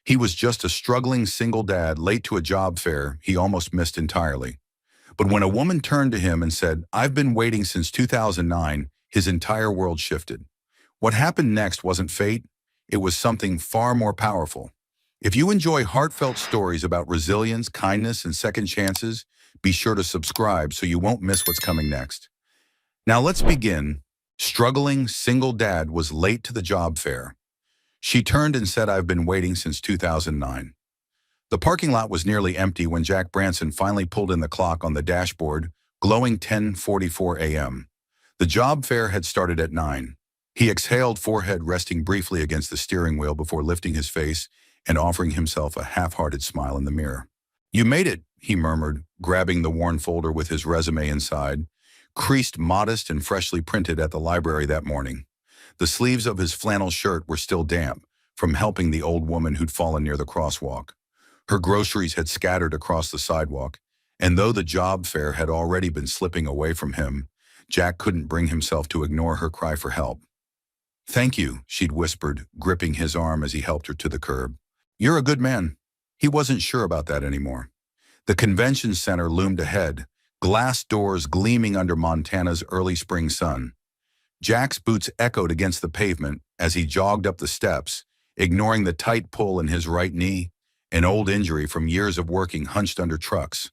He was just a struggling single dad late to a job fair he almost missed entirely. But when a woman turned to him and said, "I've been waiting since 2009, his entire world shifted. What happened next wasn't fate, it was something far more powerful. If you enjoy heartfelt stories about resilience, kindness, and second chances, be sure to subscribe so you won't miss what's coming next. Now let's begin. Struggling single dad was late to the job fair. She turned and said, "I've been waiting since 2009. The parking lot was nearly empty when Jack Branson finally pulled in the clock on the dashboard, glowing 10:44 a.m. The job fair had started at 9. He exhaled, forehead resting briefly against the steering wheel before lifting his face and offering himself a half-hearted smile in the mirror. "You made it," he murmured, grabbing the worn folder with his resume inside, creased, modest, and freshly printed at the library that morning. The sleeves of his flannel shirt were still damp from helping the old woman who'd fallen near the crosswalk. Her groceries had scattered across the sidewalk, and though the job fair had already been slipping away from him, Jack couldn't bring himself to ignore her cry for help. "Thank you," she'd whispered, gripping his arm as he helped her to the curb. "You're a good man." He wasn't sure about that anymore. The convention center loomed ahead, glass doors gleaming under Montana's early spring sun. Jack's boots echoed against the pavement as he jogged up the steps, ignoring the tight pull in his right knee, an old injury from years of working hunched under trucks.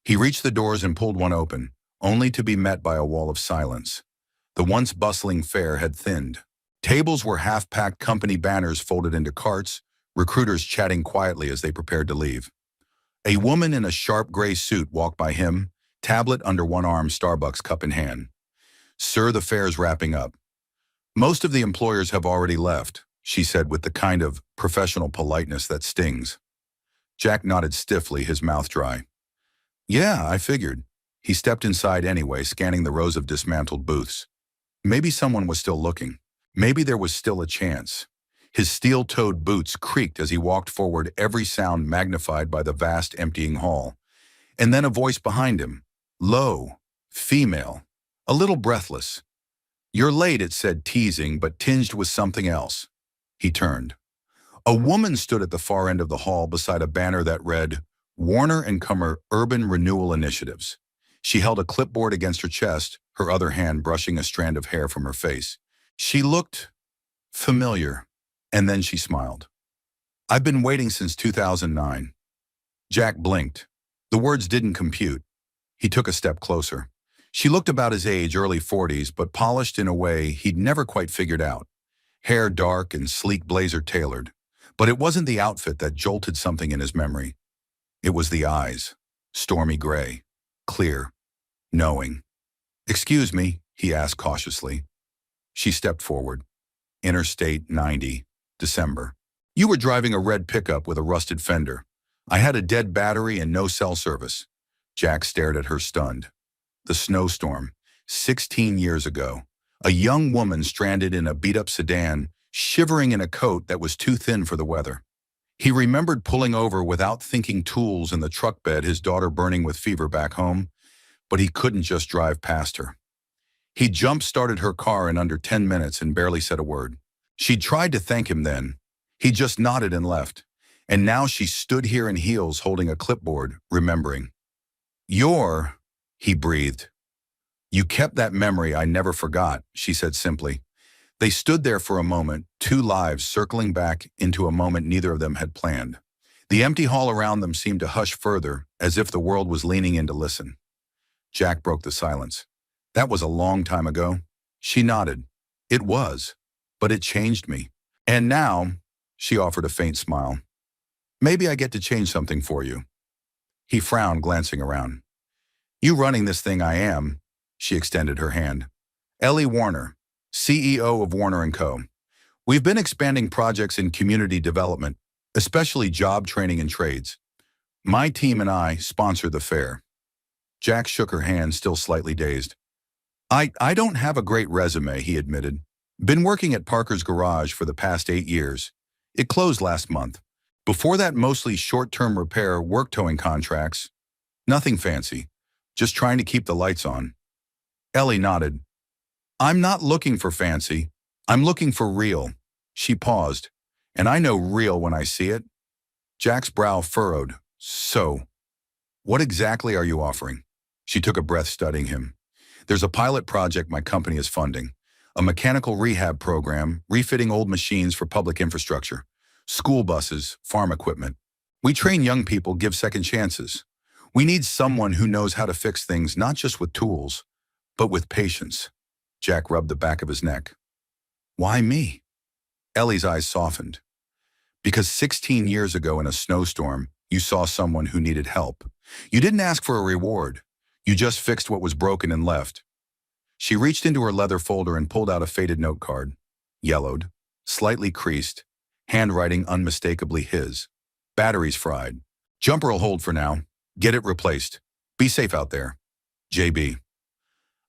He reached the doors and pulled one open, only to be met by a wall of silence. The once bustling fair had thinned. Tables were half-packed, company banners folded into carts, recruiters chatting quietly as they prepared to leave. A woman in a sharp gray suit walked by him, tablet under one arm, Starbucks cup in hand. "Sir, the fair's wrapping up." "Most of the employers have already left," she said with the kind of professional politeness that stings. Jack nodded stiffly, his mouth dry. "Yeah, I figured." He stepped inside anyway, scanning the rows of dismantled booths. Maybe someone was still looking. Maybe there was still a chance. His steel-toed boots creaked as he walked forward, every sound magnified by the vast emptying hall. And then a voice behind him, low, female, a little breathless. "You're late," it said, teasing, but tinged with something else. He turned. A woman stood at the far end of the hall beside a banner that read, "Warner & Comer Urban Renewal Initiatives." She held a clipboard against her chest, her other hand brushing a strand of hair from her face. She looked familiar, and then she smiled. "I've been waiting since 2009. Jack blinked. The words didn't compute. He took a step closer. She looked about his age, early 40s, but polished in a way he'd never quite figured out. Hair dark and sleek blazer tailored. But it wasn't the outfit that jolted something in his memory. It was the eyes, stormy gray, clear, knowing. "Excuse me," he asked cautiously. She stepped forward. Interstate 90, December. "You were driving a red pickup with a rusted fender. I had a dead battery and no cell service." Jack stared at her, stunned. The snowstorm, 16 years ago. A young woman stranded in a beat-up sedan, shivering in a coat that was too thin for the weather. He remembered pulling over without thinking, tools in the truck bed, his daughter burning with fever back home, but he couldn't just drive past her. He jump-started her car in under 10 minutes and barely said a word. She'd tried to thank him then. He just nodded and left. And now she stood here in heels holding a clipboard, remembering. "You're," he breathed. "You kept that memory I never forgot," she said simply. They stood there for a moment, two lives circling back into a moment neither of them had planned. The empty hall around them seemed to hush further, as if the world was leaning in to listen. Jack broke the silence. "That was a long time ago." She nodded. "It was, but it changed me. And now," she offered a faint smile, "maybe I get to change something for you." He frowned, glancing around. "You running this thing, I am." She extended her hand. "Ellie Warner, CEO of Warner & Co. We've been expanding projects in community development, especially job training and trades. My team and I sponsor the fair." Jack shook her hand, still slightly dazed. I don't have a great resume," he admitted. "Been working at Parker's Garage for the past 8 years. It closed last month. Before that, mostly short-term repair, work towing contracts. Nothing fancy, just trying to keep the lights on." Ellie nodded. "I'm not looking for fancy. I'm looking for real." She paused. "And I know real when I see it. Jack's brow furrowed. So, what exactly are you offering? She took a breath, studying him. There's a pilot project my company is funding. A mechanical rehab program, refitting old machines for public infrastructure. School buses, farm equipment. We train young people, give second chances. We need someone who knows how to fix things not just with tools, but with patience. Jack rubbed the back of his neck. Why me? Ellie's eyes softened. Because 16 years ago in a snowstorm, you saw someone who needed help. You didn't ask for a reward. You just fixed what was broken and left. She reached into her leather folder and pulled out a faded note card. Yellowed, slightly creased, handwriting unmistakably his. Batteries fried. Jumper'll hold for now. Get it replaced. Be safe out there. JB.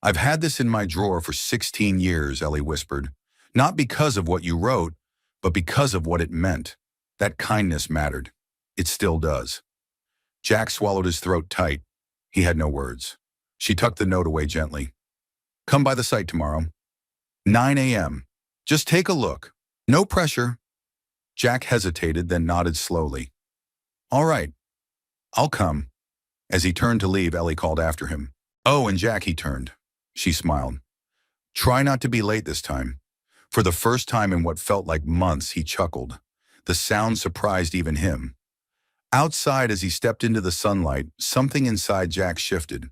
I've had this in my drawer for 16 years, Ellie whispered. Not because of what you wrote, but because of what it meant. That kindness mattered. It still does. Jack swallowed his throat tight. He had no words. She tucked the note away gently. Come by the site tomorrow. 9 a.m. Just take a look. No pressure. Jack hesitated, then nodded slowly. All right. I'll come. As he turned to leave, Ellie called after him. Oh, and Jack, he turned. She smiled. Try not to be late this time. For the first time in what felt like months, he chuckled. The sound surprised even him. Outside, as he stepped into the sunlight, something inside Jack shifted.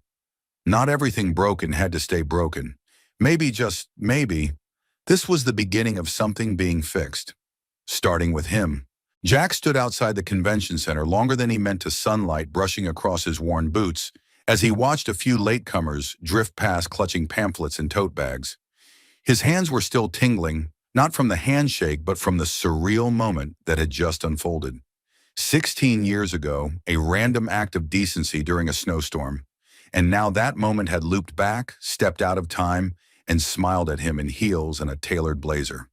Not everything broken had to stay broken. Maybe, just maybe, this was the beginning of something being fixed. Starting with him. Jack stood outside the convention center longer than he meant to, sunlight brushing across his worn boots, as he watched a few latecomers drift past clutching pamphlets and tote bags. His hands were still tingling, not from the handshake, but from the surreal moment that had just unfolded. 16 years ago, a random act of decency during a snowstorm. And now that moment had looped back, stepped out of time, and smiled at him in heels and a tailored blazer.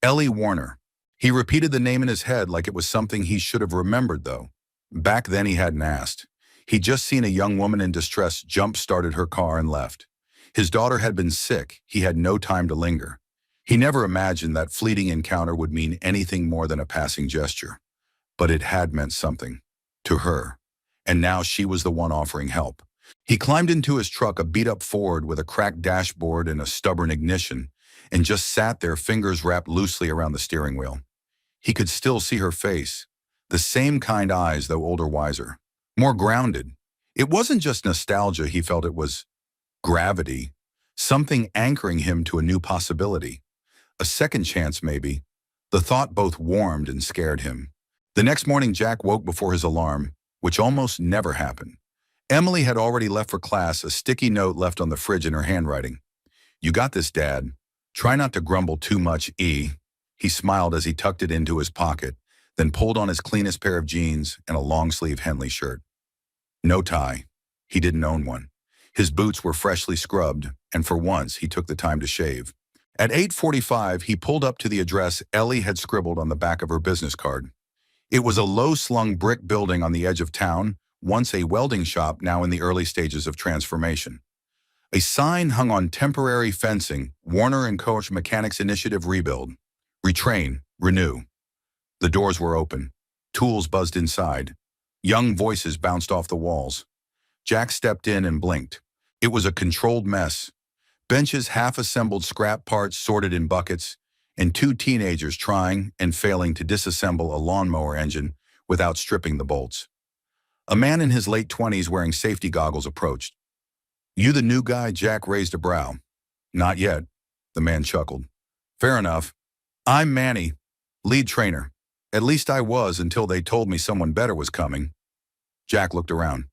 Ellie Warner. He repeated the name in his head like it was something he should have remembered, though. Back then he hadn't asked. He'd just seen a young woman in distress jump-started her car and left. His daughter had been sick. He had no time to linger. He never imagined that fleeting encounter would mean anything more than a passing gesture. But it had meant something. To her. And now she was the one offering help. He climbed into his truck, a beat-up Ford with a cracked dashboard and a stubborn ignition, and just sat there, fingers wrapped loosely around the steering wheel. He could still see her face. The same kind eyes, though older, wiser. More grounded. It wasn't just nostalgia he felt, it was gravity. Something anchoring him to a new possibility. A second chance, maybe. The thought both warmed and scared him. The next morning, Jack woke before his alarm, which almost never happened. Emily had already left for class, a sticky note left on the fridge in her handwriting. You got this, Dad. Try not to grumble too much, E. He smiled as he tucked it into his pocket, then pulled on his cleanest pair of jeans and a long-sleeve Henley shirt. No tie. He didn't own one. His boots were freshly scrubbed, and for once he took the time to shave. At 8:45, he pulled up to the address Ellie had scribbled on the back of her business card. It was a low-slung brick building on the edge of town, once a welding shop, now in the early stages of transformation. A sign hung on temporary fencing, Warner & Koch Mechanics Initiative Rebuild. Retrain, renew. The doors were open. Tools buzzed inside. Young voices bounced off the walls. Jack stepped in and blinked. It was a controlled mess. Benches, half-assembled scrap parts sorted in buckets, and two teenagers trying and failing to disassemble a lawnmower engine without stripping the bolts. A man in his late 20s wearing safety goggles approached. You the new guy? Jack raised a brow. Not yet, the man chuckled. Fair enough. I'm Manny, lead trainer. At least I was until they told me someone better was coming. Jack looked around.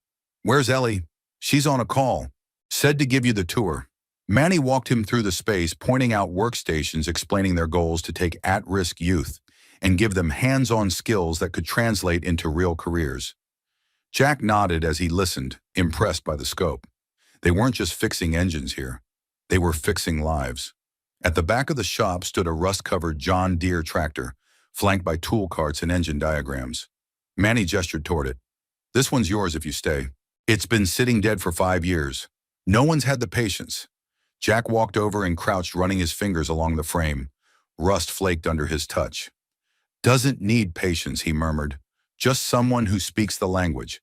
Where's Ellie? She's on a call. Said to give you the tour. Manny walked him through the space, pointing out workstations, explaining their goals to take at-risk youth and give them hands-on skills that could translate into real careers. Jack nodded as he listened, impressed by the scope. They weren't just fixing engines here. They were fixing lives. At the back of the shop stood a rust-covered John Deere tractor, flanked by tool carts and engine diagrams. Manny gestured toward it. This one's yours if you stay. It's been sitting dead for 5 years. No one's had the patience. Jack walked over and crouched, running his fingers along the frame. Rust flaked under his touch. Doesn't need patience, he murmured. just someone who speaks the language.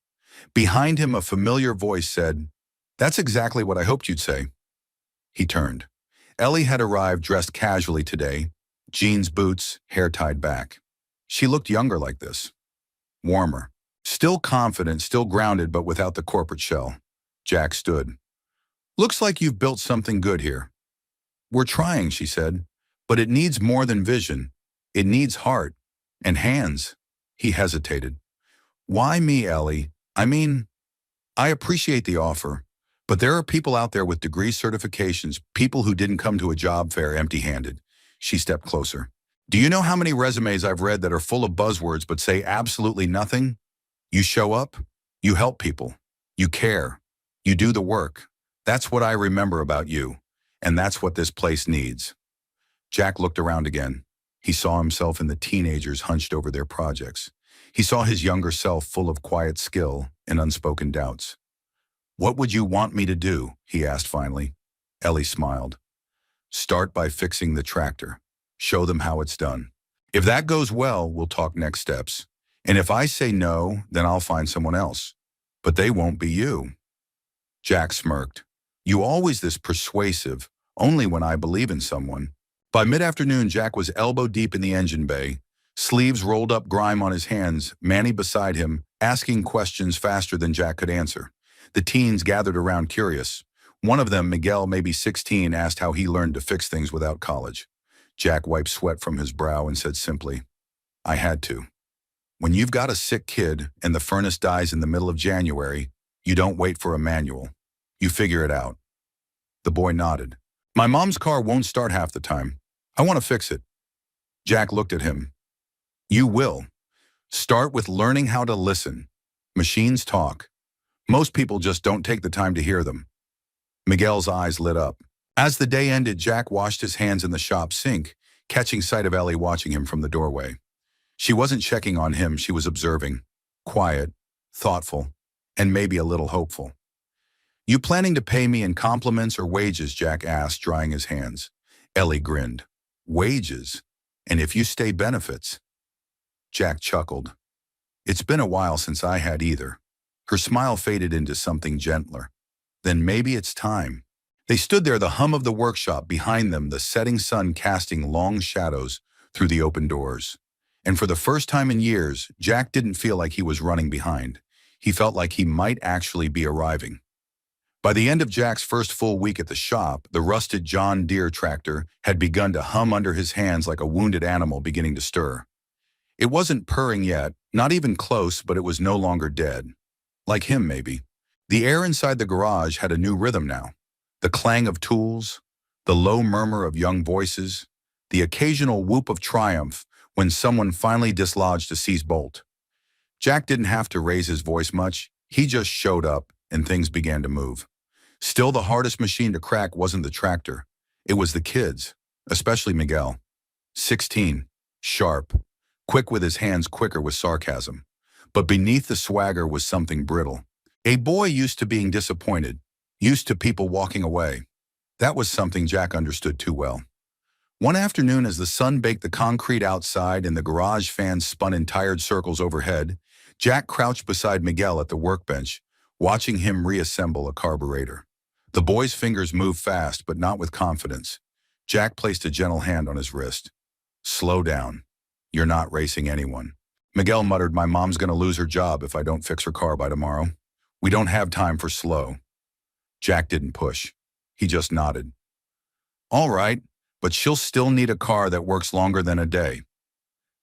Behind him, a familiar voice said, "That's exactly what I hoped you'd say." He turned. Ellie had arrived dressed casually today, jeans, boots, hair tied back. She looked younger like this, warmer. Still confident, still grounded, but without the corporate shell. Jack stood. "Looks like you've built something good here." "We're trying," she said, "but it needs more than vision. It needs heart and hands." He hesitated. "Why me, Ellie? I mean, I appreciate the offer, but there are people out there with degree certifications, people who didn't come to a job fair empty-handed." She stepped closer. "Do you know how many resumes I've read that are full of buzzwords but say absolutely nothing? You show up, you help people, you care, you do the work. That's what I remember about you, and that's what this place needs." Jack looked around again. He saw himself in the teenagers hunched over their projects. He saw his younger self full of quiet skill and unspoken doubts. "What would you want me to do?" he asked finally. Ellie smiled. "Start by fixing the tractor. Show them how it's done. If that goes well, we'll talk next steps. And if I say no, then I'll find someone else. But they won't be you." Jack smirked. "You always this persuasive, only when I believe in someone." By mid-afternoon, Jack was elbow-deep in the engine bay, sleeves rolled up, grime on his hands, Manny beside him, asking questions faster than Jack could answer. The teens gathered around curious. One of them, Miguel, maybe 16, asked how he learned to fix things without college. Jack wiped sweat from his brow and said simply, "I had to." When you've got a sick kid and the furnace dies in the middle of January, you don't wait for a manual. You figure it out. The boy nodded. "My mom's car won't start half the time. I want to fix it." Jack looked at him. "You will. Start with learning how to listen. Machines talk. Most people just don't take the time to hear them." Miguel's eyes lit up. As the day ended, Jack washed his hands in the shop sink, catching sight of Ellie watching him from the doorway. She wasn't checking on him, she was observing. Quiet, thoughtful, and maybe a little hopeful. "You planning to pay me in compliments or wages?" Jack asked, drying his hands. Ellie grinned. "Wages? And if you stay, benefits." Jack chuckled. "It's been a while since I had either." Her smile faded into something gentler. "Then maybe it's time." They stood there, the hum of the workshop behind them, the setting sun casting long shadows through the open doors. And for the first time in years, Jack didn't feel like he was running behind. He felt like he might actually be arriving. By the end of Jack's first full week at the shop, the rusted John Deere tractor had begun to hum under his hands like a wounded animal beginning to stir. It wasn't purring yet, not even close, but it was no longer dead. Like him, maybe. The air inside the garage had a new rhythm now. The clang of tools, the low murmur of young voices, the occasional whoop of triumph when someone finally dislodged a seized bolt. Jack didn't have to raise his voice much. He just showed up, and things began to move. Still, the hardest machine to crack wasn't the tractor. It was the kids, especially Miguel. 16, sharp, quick with his hands, quicker with sarcasm. But beneath the swagger was something brittle. A boy used to being disappointed, used to people walking away. That was something Jack understood too well. One afternoon, as the sun baked the concrete outside and the garage fans spun in tired circles overhead, Jack crouched beside Miguel at the workbench, watching him reassemble a carburetor. The boy's fingers moved fast, but not with confidence. Jack placed a gentle hand on his wrist. "Slow down. You're not racing anyone." Miguel muttered, "My mom's going to lose her job if I don't fix her car by tomorrow. We don't have time for slow." Jack didn't push. He just nodded. "All right, but she'll still need a car that works longer than a day."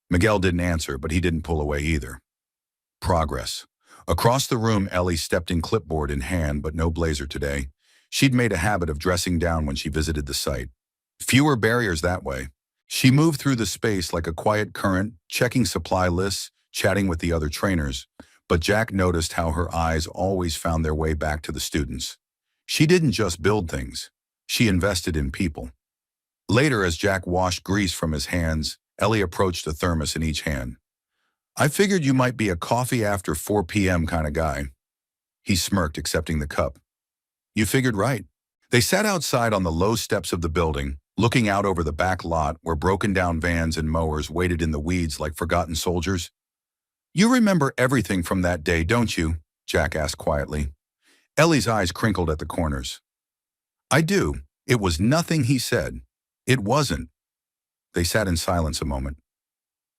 Miguel didn't answer, but he didn't pull away either. Progress. Across the room, Ellie stepped in, clipboard in hand, but no blazer today. She'd made a habit of dressing down when she visited the site. Fewer barriers that way. She moved through the space like a quiet current, checking supply lists, chatting with the other trainers. But Jack noticed how her eyes always found their way back to the students. She didn't just build things. She invested in people. Later, as Jack washed grease from his hands, Ellie approached a thermos in each hand. "I figured you might be a coffee after 4 p.m. kind of guy." He smirked, accepting the cup. "You figured right." They sat outside on the low steps of the building, looking out over the back lot where broken-down vans and mowers waited in the weeds like forgotten soldiers. You remember everything from that day, don't you? Jack asked quietly. Ellie's eyes crinkled at the corners. I do. It was nothing he said. It wasn't. They sat in silence a moment.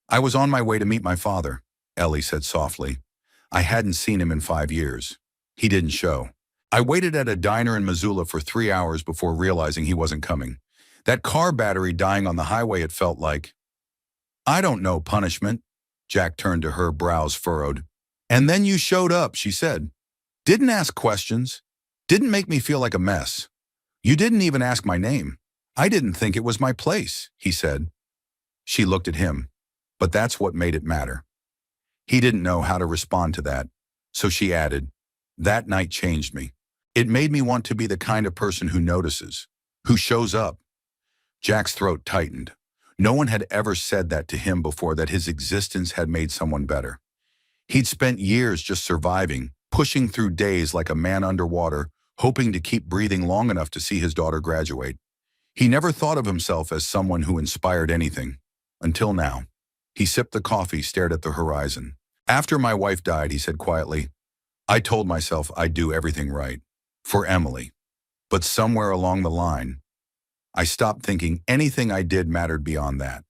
I was on my way to meet my father, Ellie said softly. I hadn't seen him in 5 years. He didn't show. I waited at a diner in Missoula for 3 hours before realizing he wasn't coming. That car battery dying on the highway, it felt like. I don't know, punishment. Jack turned to her, brows furrowed. And then you showed up, she said. Didn't ask questions. Didn't make me feel like a mess. You didn't even ask my name. I didn't think it was my place, he said. She looked at him. But that's what made it matter. He didn't know how to respond to that. So she added, that night changed me. It made me want to be the kind of person who notices, who shows up. Jack's throat tightened. No one had ever said that to him before, that his existence had made someone better. He'd spent years just surviving, pushing through days like a man underwater, hoping to keep breathing long enough to see his daughter graduate. He never thought of himself as someone who inspired anything. Until now. He sipped the coffee, stared at the horizon. After my wife died, he said quietly, I told myself I'd do everything right. For Emily. But somewhere along the line, I stopped thinking anything I did mattered beyond that.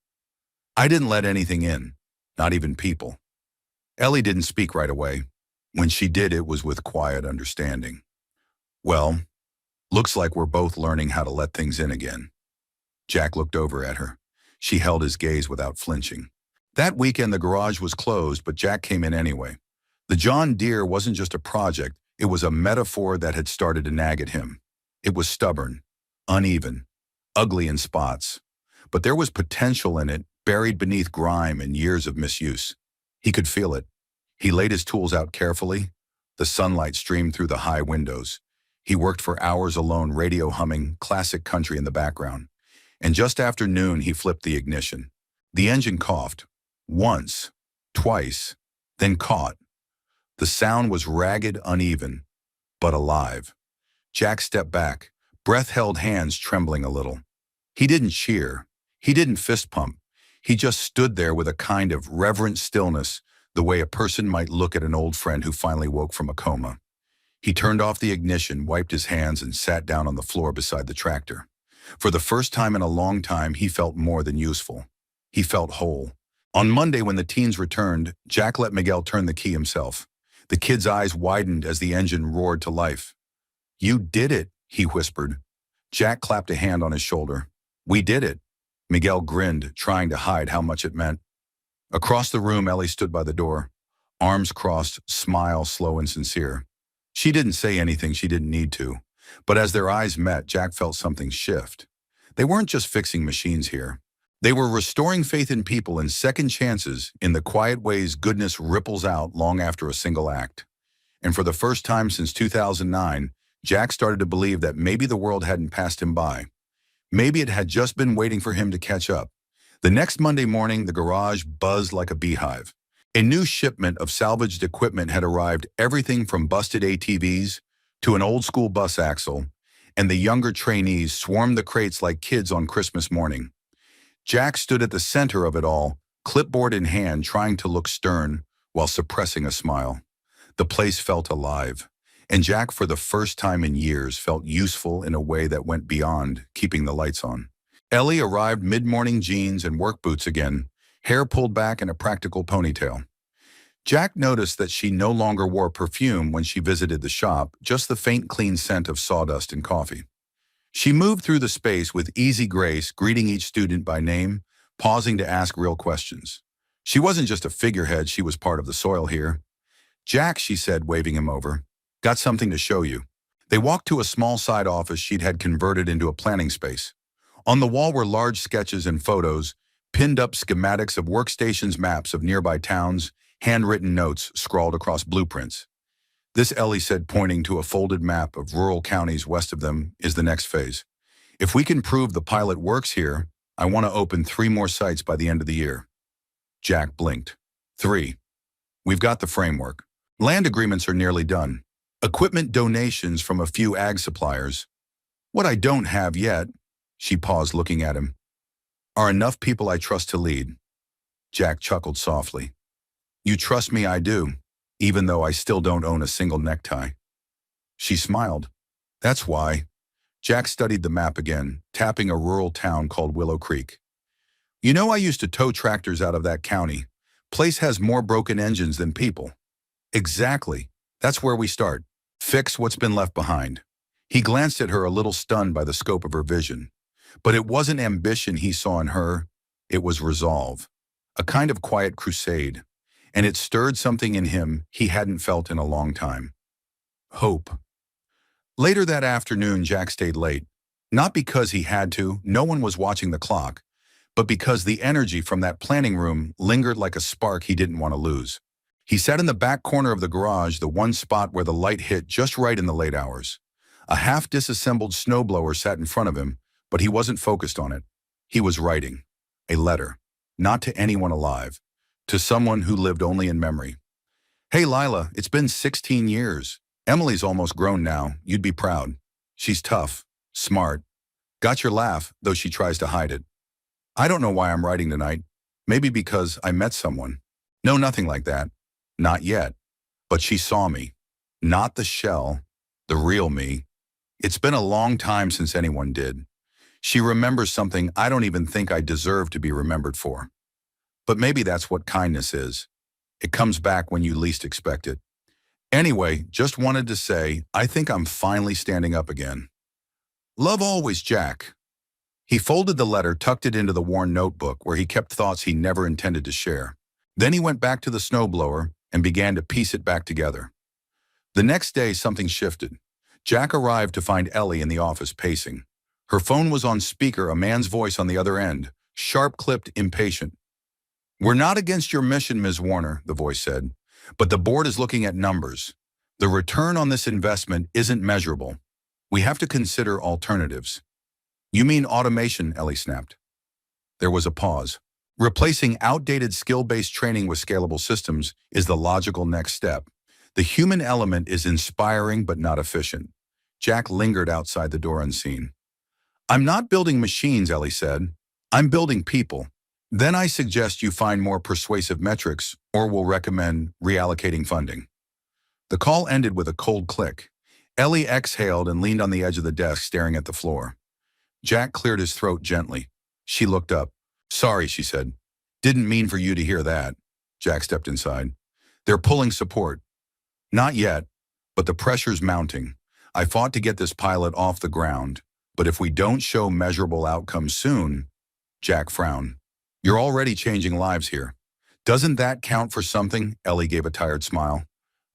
I didn't let anything in, not even people. Ellie didn't speak right away. When she did, it was with quiet understanding. Well, looks like we're both learning how to let things in again. Jack looked over at her. She held his gaze without flinching. That weekend the garage was closed, but Jack came in anyway. The John Deere wasn't just a project, it was a metaphor that had started to nag at him. It was stubborn, uneven, ugly in spots. But there was potential in it, buried beneath grime and years of misuse. He could feel it. He laid his tools out carefully. The sunlight streamed through the high windows. He worked for hours alone, radio humming, classic country in the background. And just after noon, he flipped the ignition. The engine coughed. Once, twice, then caught. The sound was ragged, uneven, but alive. Jack stepped back, breath-held hands trembling a little. He didn't cheer. He didn't fist pump. He just stood there with a kind of reverent stillness, the way a person might look at an old friend who finally woke from a coma. He turned off the ignition, wiped his hands, and sat down on the floor beside the tractor. For the first time in a long time, he felt more than useful. He felt whole. On Monday, when the teens returned, Jack let Miguel turn the key himself. The kid's eyes widened as the engine roared to life. You did it, he whispered. Jack clapped a hand on his shoulder. We did it. Miguel grinned, trying to hide how much it meant. Across the room, Ellie stood by the door. Arms crossed, smile slow and sincere. She didn't say anything she didn't need to. But as their eyes met, Jack felt something shift. They weren't just fixing machines here. They were restoring faith in people and second chances in the quiet ways goodness ripples out long after a single act. And for the first time since 2009, Jack started to believe that maybe the world hadn't passed him by. Maybe it had just been waiting for him to catch up. The next Monday morning, the garage buzzed like a beehive. A new shipment of salvaged equipment had arrived, everything from busted ATVs to an old-school bus axle, and the younger trainees swarmed the crates like kids on Christmas morning. Jack stood at the center of it all, clipboard in hand, trying to look stern while suppressing a smile. The place felt alive, and Jack, for the first time in years, felt useful in a way that went beyond keeping the lights on. Ellie arrived mid-morning, jeans and work boots again, hair pulled back in a practical ponytail. Jack noticed that she no longer wore perfume when she visited the shop, just the faint, clean scent of sawdust and coffee. She moved through the space with easy grace, greeting each student by name, pausing to ask real questions. She wasn't just a figurehead, she was part of the soil here. Jack, she said, waving him over, got something to show you. They walked to a small side office she'd had converted into a planning space. On the wall were large sketches and photos, pinned up schematics of workstations, maps of nearby towns, handwritten notes scrawled across blueprints. This, Ellie said, pointing to a folded map of rural counties west of them, is the next phase. If we can prove the pilot works here, I want to open 3 more sites by the end of the year. Jack blinked. 3. We've got the framework. Land agreements are nearly done. Equipment donations from a few ag suppliers. What I don't have yet, she paused looking at him, are enough people I trust to lead. Jack chuckled softly. You trust me, I do, even though I still don't own a single necktie. She smiled. That's why. Jack studied the map again, tapping a rural town called Willow Creek. You know, I used to tow tractors out of that county. Place has more broken engines than people. Exactly. That's where we start. Fix what's been left behind. He glanced at her a little stunned by the scope of her vision. But it wasn't ambition he saw in her. It was resolve. A kind of quiet crusade. And it stirred something in him he hadn't felt in a long time. Hope. Later that afternoon, Jack stayed late. Not because he had to, no one was watching the clock, but because the energy from that planning room lingered like a spark he didn't want to lose. He sat in the back corner of the garage, the one spot where the light hit just right in the late hours. A half-disassembled snowblower sat in front of him, but he wasn't focused on it. He was writing. A letter. Not to anyone alive. To someone who lived only in memory. Hey Lila, it's been 16 years. Emily's almost grown now. You'd be proud. She's tough. Smart. Got your laugh, though she tries to hide it. I don't know why I'm writing tonight. Maybe because I met someone. No, nothing like that. Not yet. But she saw me. Not the shell. The real me. It's been a long time since anyone did. She remembers something I don't even think I deserve to be remembered for. But maybe that's what kindness is. It comes back when you least expect it. Anyway, just wanted to say, I think I'm finally standing up again. Love always, Jack. He folded the letter, tucked it into the worn notebook where he kept thoughts he never intended to share. Then he went back to the snowblower and began to piece it back together. The next day, something shifted. Jack arrived to find Ellie in the office pacing. Her phone was on speaker, a man's voice on the other end, sharp-clipped, impatient. We're not against your mission, Ms. Warner, the voice said, but the board is looking at numbers. The return on this investment isn't measurable. We have to consider alternatives. You mean automation, Ellie snapped. There was a pause. Replacing outdated skill-based training with scalable systems is the logical next step. The human element is inspiring but not efficient. Jack lingered outside the door unseen. I'm not building machines, Ellie said. I'm building people. Then I suggest you find more persuasive metrics, or will recommend reallocating funding. The call ended with a cold click. Ellie exhaled and leaned on the edge of the desk, staring at the floor. Jack cleared his throat gently. She looked up. Sorry, she said. Didn't mean for you to hear that. Jack stepped inside. They're pulling support. Not yet, but the pressure's mounting. I fought to get this pilot off the ground, but if we don't show measurable outcomes soon, Jack frowned. You're already changing lives here. Doesn't that count for something? Ellie gave a tired smile.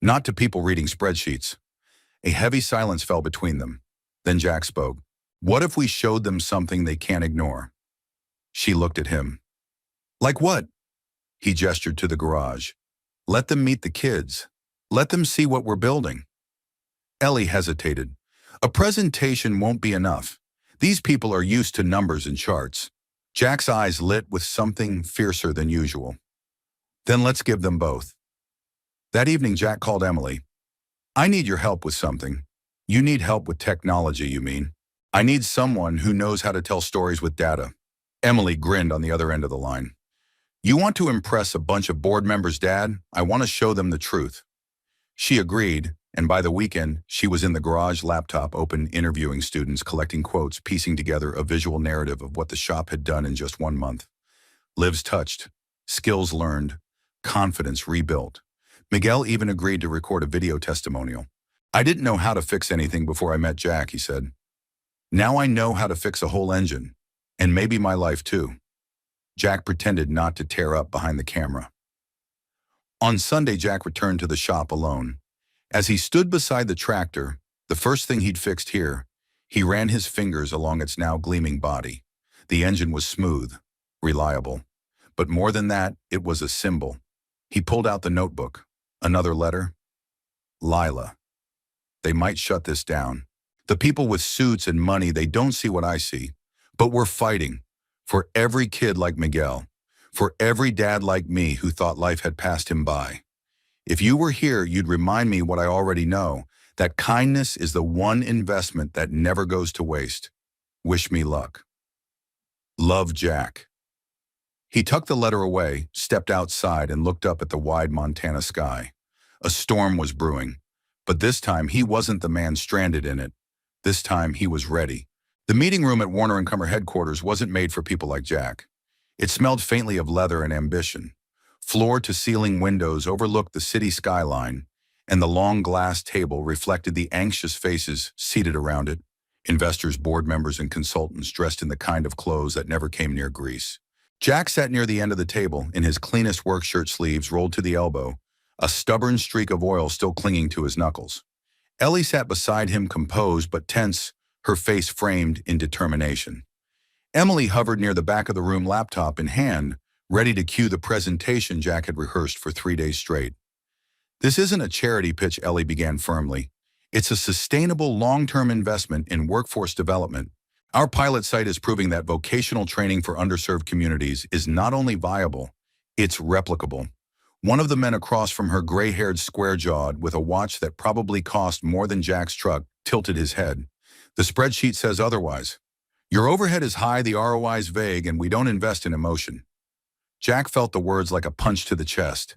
Not to people reading spreadsheets. A heavy silence fell between them. Then Jack spoke. What if we showed them something they can't ignore? She looked at him. Like what? He gestured to the garage. Let them meet the kids. Let them see what we're building. Ellie hesitated. A presentation won't be enough. These people are used to numbers and charts. Jack's eyes lit with something fiercer than usual. Then let's give them both. That evening, Jack called Emily. I need your help with something. You need help with technology, you mean? I need someone who knows how to tell stories with data. Emily grinned on the other end of the line. You want to impress a bunch of board members, Dad? I want to show them the truth. She agreed, and by the weekend, she was in the garage, laptop open, interviewing students, collecting quotes, piecing together a visual narrative of what the shop had done in just 1 month. Lives touched, skills learned, confidence rebuilt. Miguel even agreed to record a video testimonial. I didn't know how to fix anything before I met Jack, he said. Now I know how to fix a whole engine, and maybe my life too. Jack pretended not to tear up behind the camera. On Sunday, Jack returned to the shop alone. As he stood beside the tractor, the first thing he'd fixed here, he ran his fingers along its now gleaming body. The engine was smooth, reliable. But more than that, it was a symbol. He pulled out the notebook. Another letter. Lila. They might shut this down. The people with suits and money, they don't see what I see. But we're fighting. For every kid like Miguel. For every dad like me who thought life had passed him by. If you were here, you'd remind me what I already know, that kindness is the one investment that never goes to waste. Wish me luck. Love, Jack. He tucked the letter away, stepped outside, and looked up at the wide Montana sky. A storm was brewing, but this time he wasn't the man stranded in it. This time he was ready. The meeting room at Warner & Cummer headquarters wasn't made for people like Jack. It smelled faintly of leather and ambition. Floor-to-ceiling windows overlooked the city skyline, and the long glass table reflected the anxious faces seated around it, investors, board members, and consultants dressed in the kind of clothes that never came near grease. Jack sat near the end of the table, in his cleanest work shirt sleeves rolled to the elbow, a stubborn streak of oil still clinging to his knuckles. Ellie sat beside him, composed but tense, her face framed in determination. Emily hovered near the back of the room, laptop in hand, ready to cue the presentation Jack had rehearsed for 3 days straight. "This isn't a charity pitch," Ellie began firmly. "It's a sustainable long-term investment in workforce development. Our pilot site is proving that vocational training for underserved communities is not only viable, it's replicable." One of the men across from her, gray-haired, square-jawed, with a watch that probably cost more than Jack's truck, tilted his head. "The spreadsheet says otherwise. Your overhead is high, the ROI is vague, and we don't invest in emotion." Jack felt the words like a punch to the chest.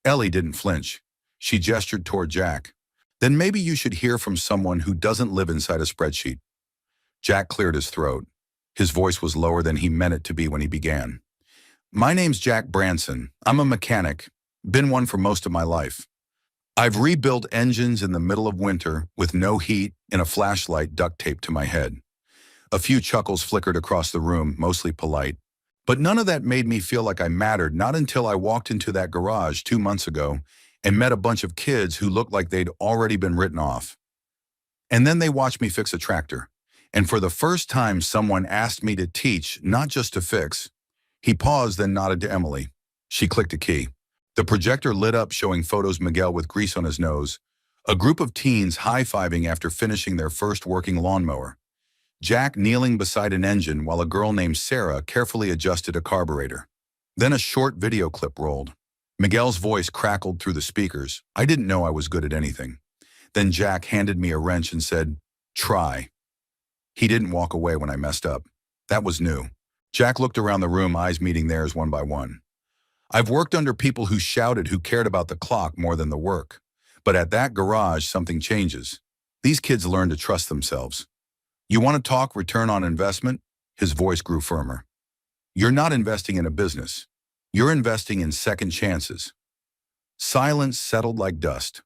Ellie didn't flinch. She gestured toward Jack. "Then maybe you should hear from someone who doesn't live inside a spreadsheet." Jack cleared his throat. His voice was lower than he meant it to be when he began. "My name's Jack Branson. I'm a mechanic. Been one for most of my life. I've rebuilt engines in the middle of winter with no heat and a flashlight duct taped to my head." A few chuckles flickered across the room, mostly polite. "But none of that made me feel like I mattered, not until I walked into that garage 2 months ago and met a bunch of kids who looked like they'd already been written off. And then they watched me fix a tractor. And for the first time, someone asked me to teach, not just to fix." He paused, then nodded to Emily. She clicked a key. The projector lit up, showing photos Miguel with grease on his nose, a group of teens high-fiving after finishing their first working lawnmower, Jack kneeling beside an engine while a girl named Sarah carefully adjusted a carburetor. Then a short video clip rolled. Miguel's voice crackled through the speakers. "I didn't know I was good at anything." Then Jack handed me a wrench and said, "Try." He didn't walk away when I messed up. That was new. Jack looked around the room, eyes meeting theirs one by one. "I've worked under people who shouted, who cared about the clock more than the work. But at that garage, something changes. These kids learn to trust themselves. You want to talk return on investment?" His voice grew firmer. "You're not investing in a business. You're investing in second chances." Silence settled like dust.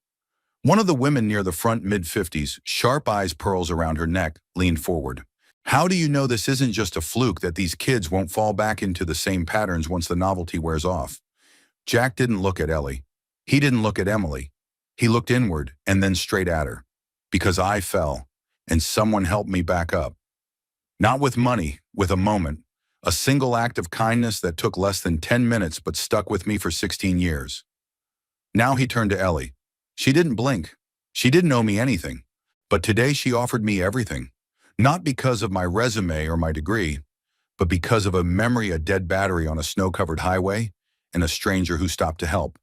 One of the women near the front, mid-50s, sharp eyes, pearls around her neck, leaned forward. "How do you know this isn't just a fluke, that these kids won't fall back into the same patterns once the novelty wears off?" Jack didn't look at Ellie. He didn't look at Emily. He looked inward and then straight at her. "Because I fell, and someone helped me back up. Not with money, with a moment. A single act of kindness that took less than 10 minutes but stuck with me for 16 years. Now he turned to Ellie. She didn't blink. She didn't owe me anything. But today she offered me everything. Not because of my resume or my degree, but because of a memory, a dead battery on a snow-covered highway, and a stranger who stopped to help.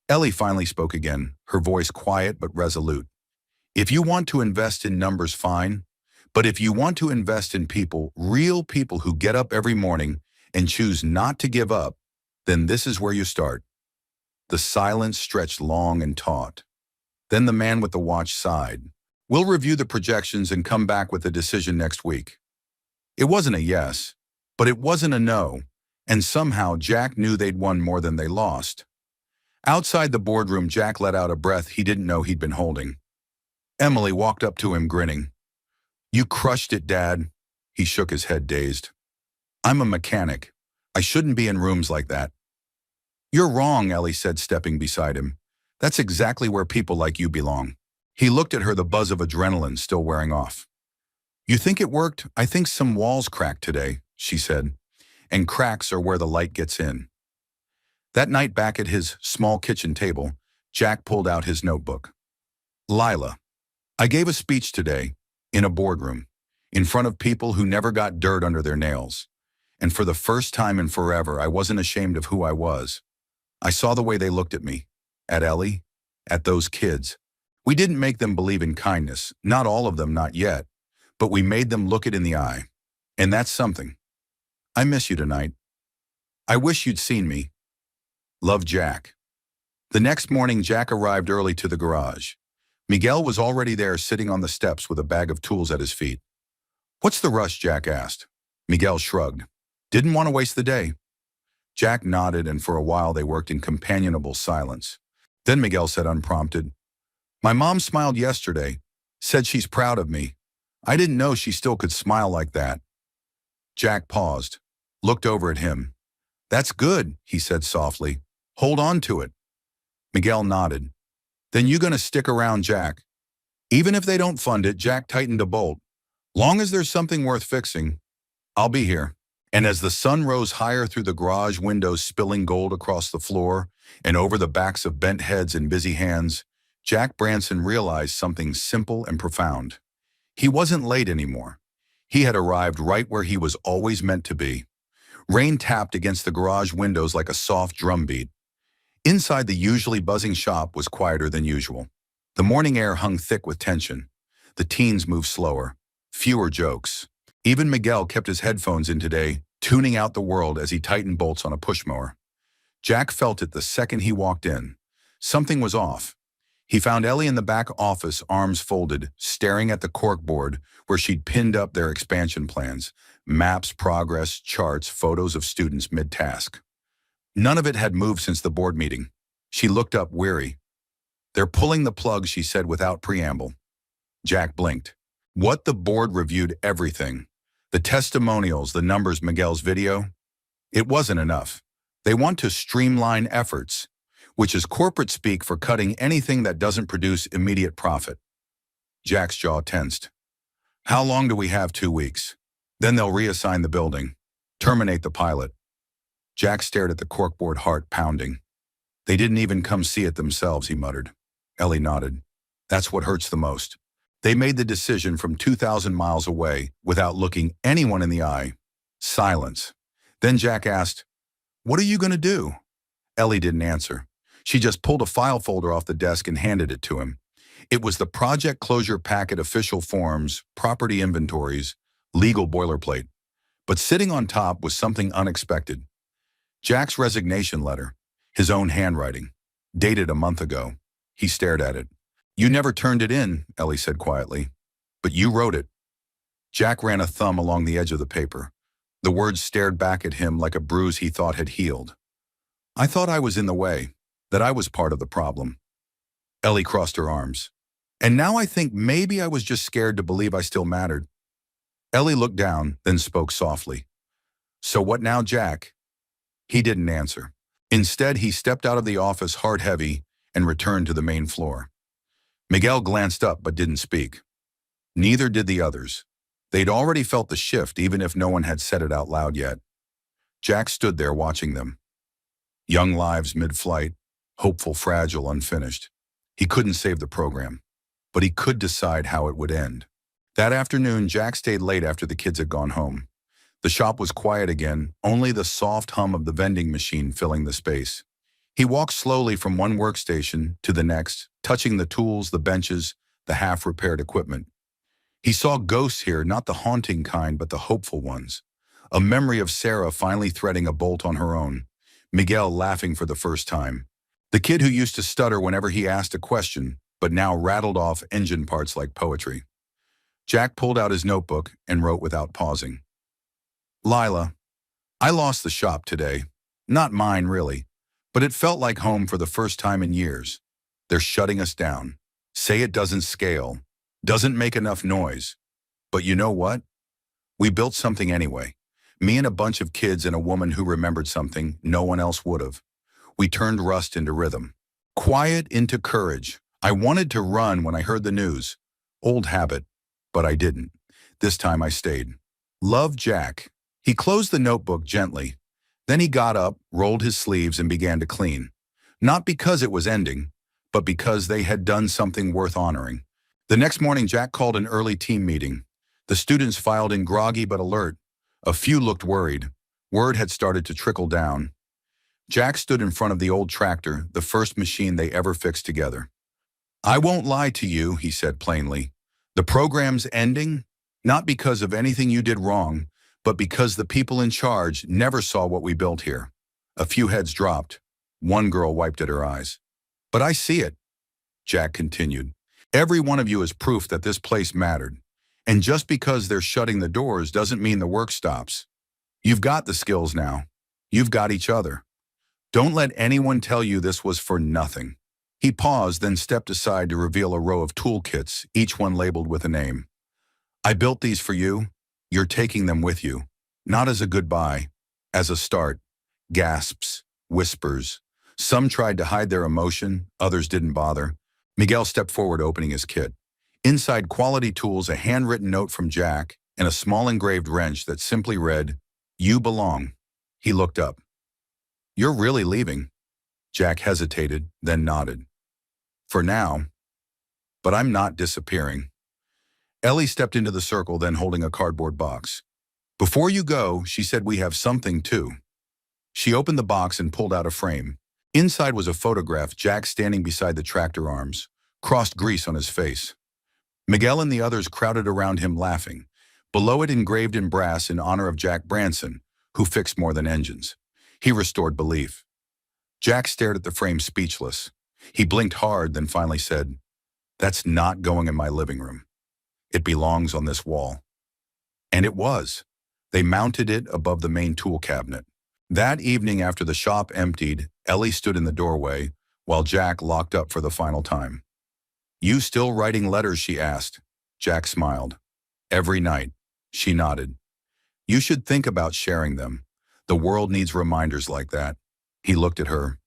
Ellie finally spoke again, her voice quiet but resolute. "If you want to invest in numbers, fine. But if you want to invest in people, real people who get up every morning and choose not to give up, then this is where you start." The silence stretched long and taut. Then the man with the watch sighed. "We'll review the projections and come back with a decision next week." It wasn't a yes, but it wasn't a no, and somehow Jack knew they'd won more than they lost. Outside the boardroom, Jack let out a breath he didn't know he'd been holding. Emily walked up to him, grinning. "You crushed it, Dad." He shook his head, dazed. "I'm a mechanic. I shouldn't be in rooms like that." "You're wrong," Ellie said, stepping beside him. "That's exactly where people like you belong." He looked at her, the buzz of adrenaline still wearing off. "You think it worked? I think some walls cracked today," she said. "And cracks are where the light gets in." That night, back at his small kitchen table, Jack pulled out his notebook. "Lila, I gave a speech today, in a boardroom, in front of people who never got dirt under their nails. And for the first time in forever, I wasn't ashamed of who I was. I saw the way they looked at me, at Ellie, at those kids. We didn't make them believe in kindness, not all of them, not yet, but we made them look it in the eye. And that's something. I miss you tonight." I wish you'd seen me. Love, Jack. The next morning, Jack arrived early to the garage. Miguel was already there sitting on the steps with a bag of tools at his feet. What's the rush? Jack asked. Miguel shrugged. Didn't want to waste the day. Jack nodded, and for a while they worked in companionable silence. Then Miguel said unprompted, My mom smiled yesterday, said she's proud of me. I didn't know she still could smile like that. Jack paused, looked over at him. That's good, he said softly. Hold on to it. Miguel nodded. Then you gonna stick around, Jack? Even if they don't fund it, Jack tightened a bolt. Long as there's something worth fixing, I'll be here. And as the sun rose higher through the garage windows, spilling gold across the floor and over the backs of bent heads and busy hands, Jack Branson realized something simple and profound. He wasn't late anymore. He had arrived right where he was always meant to be. Rain tapped against the garage windows like a soft drumbeat. Inside the usually buzzing shop was quieter than usual. The morning air hung thick with tension. The teens moved slower. Fewer jokes. Even Miguel kept his headphones in today, tuning out the world as he tightened bolts on a push mower. Jack felt it the second he walked in. Something was off. He found Ellie in the back office, arms folded, staring at the corkboard where she'd pinned up their expansion plans, maps, progress, charts, photos of students mid-task. None of it had moved since the board meeting. She looked up, weary. They're pulling the plug, she said without preamble. Jack blinked. What? The board reviewed everything. The testimonials, the numbers, Miguel's video. It wasn't enough. They want to streamline efforts, which is corporate speak for cutting anything that doesn't produce immediate profit. Jack's jaw tensed. How long do we have? 2 weeks. Then they'll reassign the building. Terminate the pilot. Jack stared at the corkboard, heart pounding. They didn't even come see it themselves, he muttered. Ellie nodded. That's what hurts the most. They made the decision from 2,000 miles away without looking anyone in the eye. Silence. Then Jack asked, What are you going to do? Ellie didn't answer. She just pulled a file folder off the desk and handed it to him. It was the project closure packet, official forms, property inventories, legal boilerplate. But sitting on top was something unexpected. Jack's resignation letter, his own handwriting, dated a month ago. He stared at it. You never turned it in, Ellie said quietly. But you wrote it. Jack ran a thumb along the edge of the paper. The words stared back at him like a bruise he thought had healed. I thought I was in the way, that I was part of the problem. Ellie crossed her arms. And now I think maybe I was just scared to believe I still mattered. Ellie looked down, then spoke softly. So what now, Jack? He didn't answer. Instead, he stepped out of the office, heart heavy, and returned to the main floor. Miguel glanced up but didn't speak. Neither did the others. They'd already felt the shift, even if no one had said it out loud yet. Jack stood there watching them. Young lives mid-flight, hopeful, fragile, unfinished. He couldn't save the program, but he could decide how it would end. That afternoon, Jack stayed late after the kids had gone home. The shop was quiet again, only the soft hum of the vending machine filling the space. He walked slowly from one workstation to the next, touching the tools, the benches, the half-repaired equipment. He saw ghosts here, not the haunting kind, but the hopeful ones. A memory of Sarah finally threading a bolt on her own. Miguel laughing for the first time. The kid who used to stutter whenever he asked a question, but now rattled off engine parts like poetry. Jack pulled out his notebook and wrote without pausing. Lila, I lost the shop today. Not mine, really. But it felt like home for the first time in years. They're shutting us down. Say it doesn't scale. Doesn't make enough noise. But you know what? We built something anyway. Me and a bunch of kids and a woman who remembered something no one else would have. We turned rust into rhythm. Quiet into courage. I wanted to run when I heard the news. Old habit. But I didn't. This time I stayed. Love, Jack. He closed the notebook gently. Then he got up, rolled his sleeves, and began to clean. Not because it was ending, but because they had done something worth honoring. The next morning, Jack called an early team meeting. The students filed in groggy but alert. A few looked worried. Word had started to trickle down. Jack stood in front of the old tractor, the first machine they ever fixed together. I won't lie to you, he said plainly. The program's ending, not because of anything you did wrong, but because the people in charge never saw what we built here. A few heads dropped. One girl wiped at her eyes. But I see it, Jack continued. Every one of you is proof that this place mattered. And just because they're shutting the doors doesn't mean the work stops. You've got the skills now. You've got each other. Don't let anyone tell you this was for nothing. He paused, then stepped aside to reveal a row of toolkits, each one labeled with a name. I built these for you. You're taking them with you. Not as a goodbye, as a start. Gasps, whispers. Some tried to hide their emotion, others didn't bother. Miguel stepped forward, opening his kit. Inside quality tools, a handwritten note from Jack, and a small engraved wrench that simply read, "You belong." He looked up. You're really leaving? Jack hesitated, then nodded. For now. But I'm not disappearing. Ellie stepped into the circle, then holding a cardboard box. Before you go, she said, we have something too. She opened the box and pulled out a frame. Inside was a photograph, Jack standing beside the tractor arms, crossed grease on his face. Miguel and the others crowded around him laughing. Below it, engraved in brass in honor of Jack Branson, who fixed more than engines. He restored belief. Jack stared at the frame, speechless. He blinked hard, then finally said, that's not going in my living room. It belongs on this wall. And it was. They mounted it above the main tool cabinet. That evening, after the shop emptied, Ellie stood in the doorway while Jack locked up for the final time. You still writing letters, she asked. Jack smiled. Every night. She nodded. You should think about sharing them. The world needs reminders like that. He looked at her.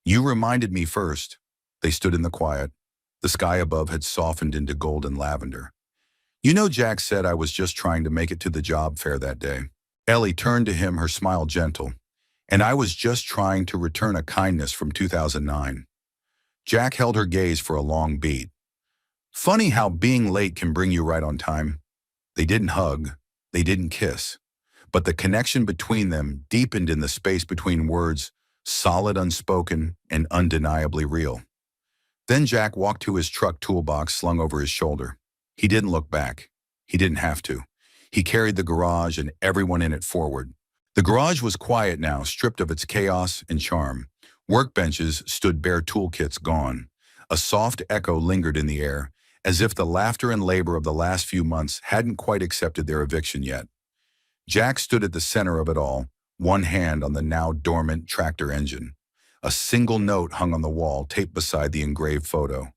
You reminded me first. They stood in the quiet. The sky above had softened into gold and lavender. You know, Jack said I was just trying to make it to the job fair that day. Ellie turned to him, her smile gentle. And I was just trying to return a kindness from 2009. Jack held her gaze for a long beat. Funny how being late can bring you right on time. They didn't hug. They didn't kiss. But the connection between them deepened in the space between words, solid, unspoken, and undeniably real. Then Jack walked to his truck toolbox slung over his shoulder. He didn't look back. He didn't have to. He carried the garage and everyone in it forward. The garage was quiet now, stripped of its chaos and charm. Workbenches stood bare, toolkits gone. A soft echo lingered in the air, as if the laughter and labor of the last few months hadn't quite accepted their eviction yet. Jack stood at the center of it all, one hand on the now dormant tractor engine. A single note hung on the wall, taped beside the engraved photo.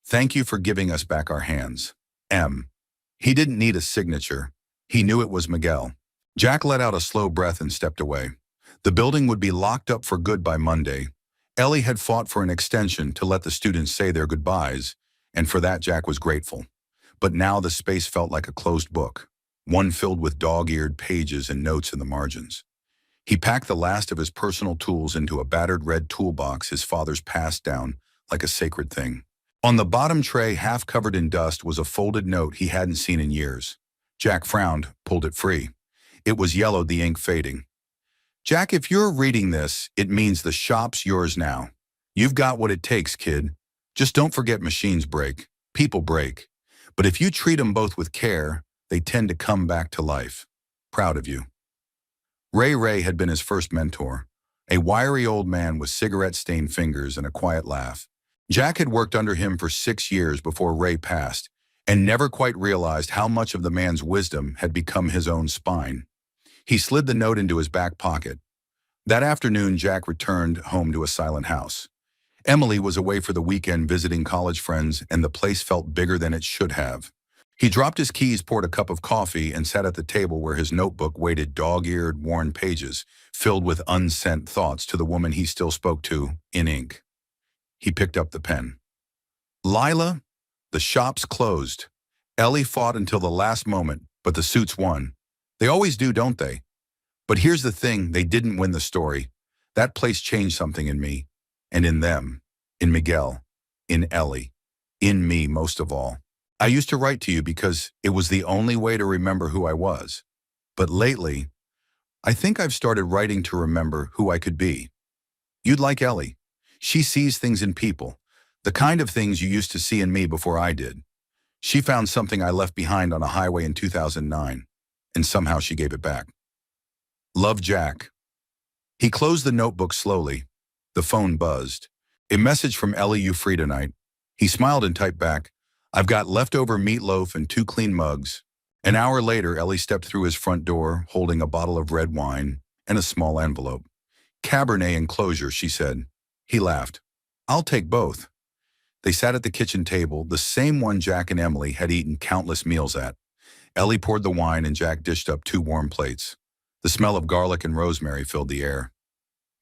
Thank you for giving us back our hands. M. He didn't need a signature. He knew it was Miguel. Jack let out a slow breath and stepped away. The building would be locked up for good by Monday. Ellie had fought for an extension to let the students say their goodbyes, and for that Jack was grateful. But now the space felt like a closed book, one filled with dog-eared pages and notes in the margins. He packed the last of his personal tools into a battered red toolbox his father's passed down like a sacred thing. On the bottom tray, half covered in dust, was a folded note he hadn't seen in years. Jack frowned, pulled it free. It was yellowed, the ink fading. Jack, if you're reading this, it means the shop's yours now. You've got what it takes, kid. Just don't forget machines break. People break. But if you treat them both with care, they tend to come back to life. Proud of you. Ray had been his first mentor, a wiry old man with cigarette-stained fingers and a quiet laugh. Jack had worked under him for 6 years before Ray passed, and never quite realized how much of the man's wisdom had become his own spine. He slid the note into his back pocket. That afternoon, Jack returned home to a silent house. Emily was away for the weekend visiting college friends, and the place felt bigger than it should have. He dropped his keys, poured a cup of coffee, and sat at the table where his notebook weighted dog-eared, worn pages filled with unsent thoughts to the woman he still spoke to in ink. He picked up the pen. Lila, the shop's closed. Ellie fought until the last moment, but the suits won. They always do, don't they? But here's the thing, they didn't win the story. That place changed something in me, and in them, in Miguel, in Ellie, in me most of all. I used to write to you because it was the only way to remember who I was. But lately, I think I've started writing to remember who I could be. You'd like Ellie. She sees things in people, the kind of things you used to see in me before I did. She found something I left behind on a highway in 2009, and somehow she gave it back. Love, Jack. He closed the notebook slowly. The phone buzzed. A message from Ellie, "You free tonight?" He smiled and typed back, "I've got leftover meatloaf and 2 clean mugs." An hour later, Ellie stepped through his front door, holding a bottle of red wine and a small envelope. "Cabernet enclosure," she said. He laughed. "I'll take both." They sat at the kitchen table, the same one Jack and Emily had eaten countless meals at. Ellie poured the wine and Jack dished up 2 warm plates. The smell of garlic and rosemary filled the air.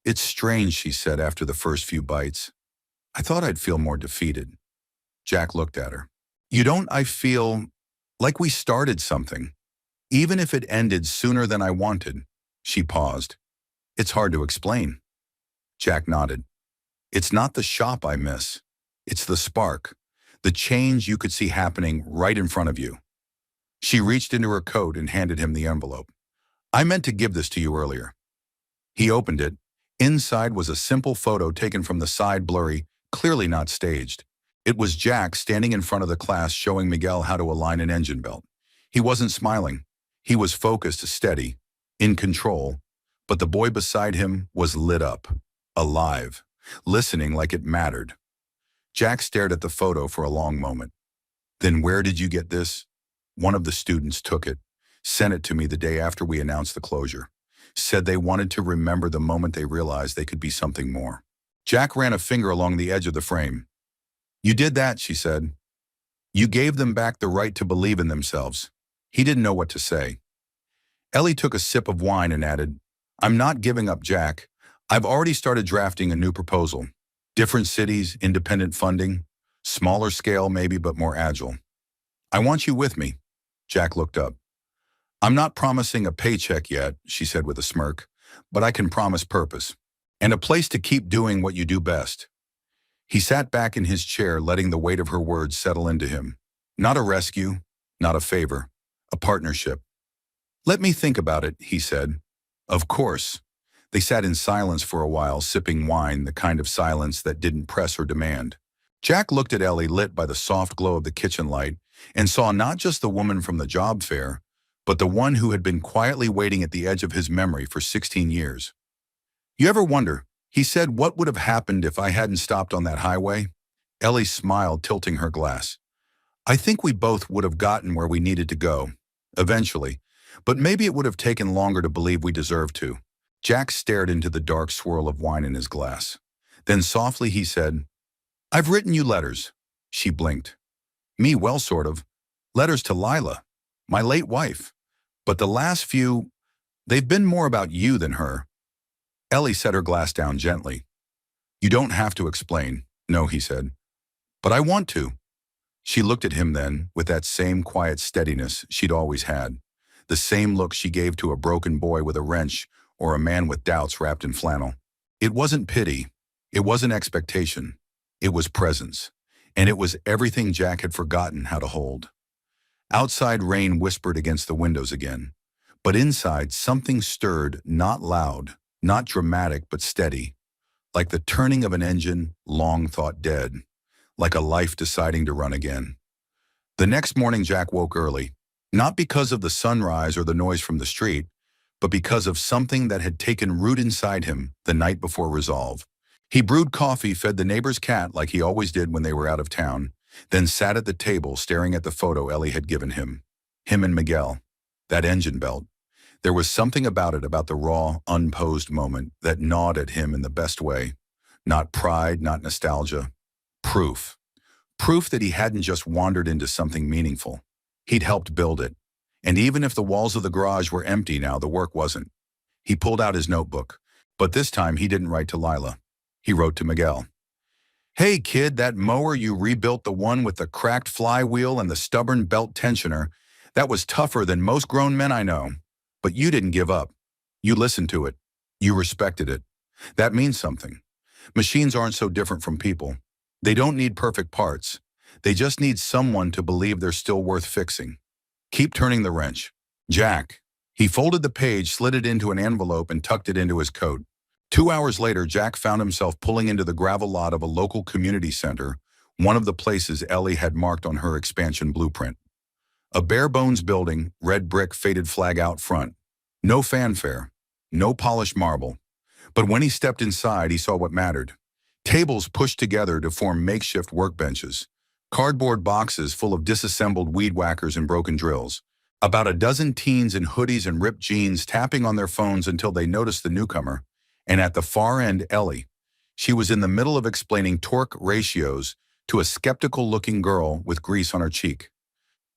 "It's strange," she said after the first few bites. "I thought I'd feel more defeated." Jack looked at her. "You don't? I feel like we started something, even if it ended sooner than I wanted." She paused. "It's hard to explain." Jack nodded. "It's not the shop I miss. It's the spark, the change you could see happening right in front of you." She reached into her coat and handed him the envelope. "I meant to give this to you earlier." He opened it. Inside was a simple photo taken from the side, blurry, clearly not staged. It was Jack standing in front of the class showing Miguel how to align an engine belt. He wasn't smiling. He was focused, steady, in control, but the boy beside him was lit up, alive, listening like it mattered. Jack stared at the photo for a long moment. "Then where did you get this?" "One of the students took it, sent it to me the day after we announced the closure. Said they wanted to remember the moment they realized they could be something more." Jack ran a finger along the edge of the frame. "You did that," she said. "You gave them back the right to believe in themselves." He didn't know what to say. Ellie took a sip of wine and added, "I'm not giving up, Jack. I've already started drafting a new proposal. Different cities, independent funding, smaller scale maybe, but more agile. I want you with me." Jack looked up. "I'm not promising a paycheck yet," she said with a smirk, "but I can promise purpose. And a place to keep doing what you do best." He sat back in his chair, letting the weight of her words settle into him. Not a rescue, not a favor, a partnership. "Let me think about it," he said. "Of course." They sat in silence for a while, sipping wine, the kind of silence that didn't press or demand. Jack looked at Ellie, lit by the soft glow of the kitchen light, and saw not just the woman from the job fair, but the one who had been quietly waiting at the edge of his memory for 16 years. "You ever wonder," he said, "what would have happened if I hadn't stopped on that highway?" Ellie smiled, tilting her glass. "I think we both would have gotten where we needed to go, eventually, but maybe it would have taken longer to believe we deserved to." Jack stared into the dark swirl of wine in his glass. Then softly he said, "I've written you letters." She blinked. "Me, well, sort of. Letters to Lila, my late wife. But the last few, they've been more about you than her." Ellie set her glass down gently. "You don't have to explain." "No," he said. "But I want to." She looked at him then, with that same quiet steadiness she'd always had, the same look she gave to a broken boy with a wrench or a man with doubts wrapped in flannel. It wasn't pity. It wasn't expectation. It was presence. And it was everything Jack had forgotten how to hold. Outside, rain whispered against the windows again. But inside, something stirred, not loud, not dramatic, but steady. Like the turning of an engine long thought dead. Like a life deciding to run again. The next morning, Jack woke early. Not because of the sunrise or the noise from the street, but because of something that had taken root inside him the night before resolve. He brewed coffee, fed the neighbor's cat like he always did when they were out of town, then sat at the table staring at the photo Ellie had given him. Him and Miguel. That engine belt. There was something about it, about the raw, unposed moment, that gnawed at him in the best way. Not pride, not nostalgia. Proof. Proof that he hadn't just wandered into something meaningful. He'd helped build it. And even if the walls of the garage were empty now, the work wasn't. He pulled out his notebook. But this time he didn't write to Lila. He wrote to Miguel. "Hey kid, that mower you rebuilt, the one with the cracked flywheel and the stubborn belt tensioner, that was tougher than most grown men I know. But you didn't give up. You listened to it. You respected it. That means something. Machines aren't so different from people. They don't need perfect parts. They just need someone to believe they're still worth fixing. Keep turning the wrench. Jack." He folded the page, slid it into an envelope, and tucked it into his coat. 2 hours later, Jack found himself pulling into the gravel lot of a local community center, one of the places Ellie had marked on her expansion blueprint. A bare-bones building, red brick, faded flag out front. No fanfare, no polished marble, But when he stepped inside, he saw what mattered. Tables pushed together to form makeshift workbenches. Cardboard boxes full of disassembled weed whackers and broken drills. About a dozen teens in hoodies and ripped jeans tapping on their phones until they noticed the newcomer. And at the far end, Ellie. She was in the middle of explaining torque ratios to a skeptical-looking girl with grease on her cheek.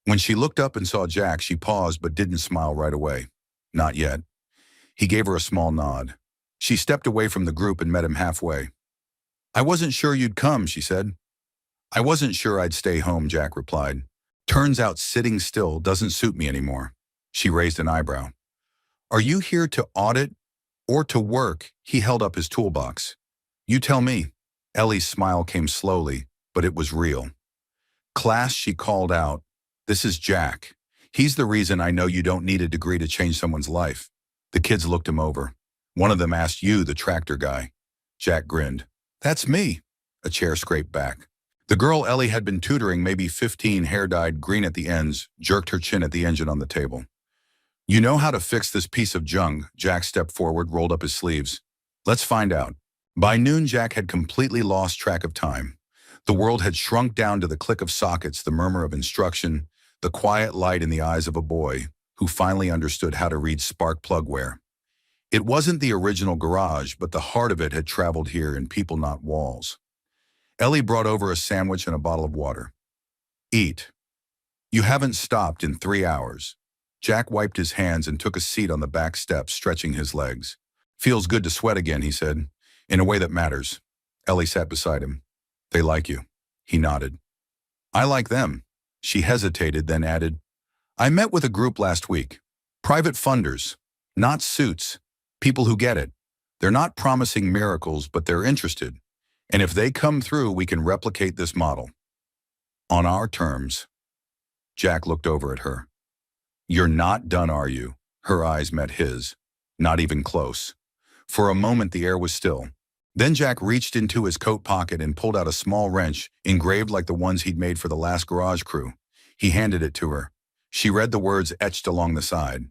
When she looked up and saw Jack, she paused but didn't smile right away. Not yet. He gave her a small nod. She stepped away from the group and met him halfway. "I wasn't sure you'd come," she said. "I wasn't sure I'd stay home," Jack replied. "Turns out sitting still doesn't suit me anymore." She raised an eyebrow. "Are you here to audit or to work?" He held up his toolbox. "You tell me." Ellie's smile came slowly, but it was real. "Class," she called out, "this is Jack. He's the reason I know you don't need a degree to change someone's life." The kids looked him over. One of them asked, "You, the tractor guy?" Jack grinned. "That's me." A chair scraped back. The girl Ellie had been tutoring, maybe 15, hair dyed green at the ends, jerked her chin at the engine on the table. "You know how to fix this piece of junk." Jack stepped forward, rolled up his sleeves. "Let's find out." By noon, Jack had completely lost track of time. The world had shrunk down to the click of sockets, the murmur of instruction, the quiet light in the eyes of a boy who finally understood how to read spark plug wear. It wasn't the original garage, but the heart of it had traveled here in people, not walls. Ellie brought over a sandwich and a bottle of water. "Eat. You haven't stopped in 3 hours." Jack wiped his hands and took a seat on the back steps, stretching his legs. "Feels good to sweat again," he said, "in a way that matters." Ellie sat beside him. "They like you." He nodded. "I like them." She hesitated, then added, "I met with a group last week. Private funders. Not suits. People who get it. They're not promising miracles, but they're interested. And if they come through, we can replicate this model. On our terms." Jack looked over at her. "You're not done, are you?" Her eyes met his. Not even close. For a moment, the air was still. Then Jack reached into his coat pocket and pulled out a small wrench, engraved like the ones he'd made for the last garage crew. He handed it to her. She read the words etched along the side.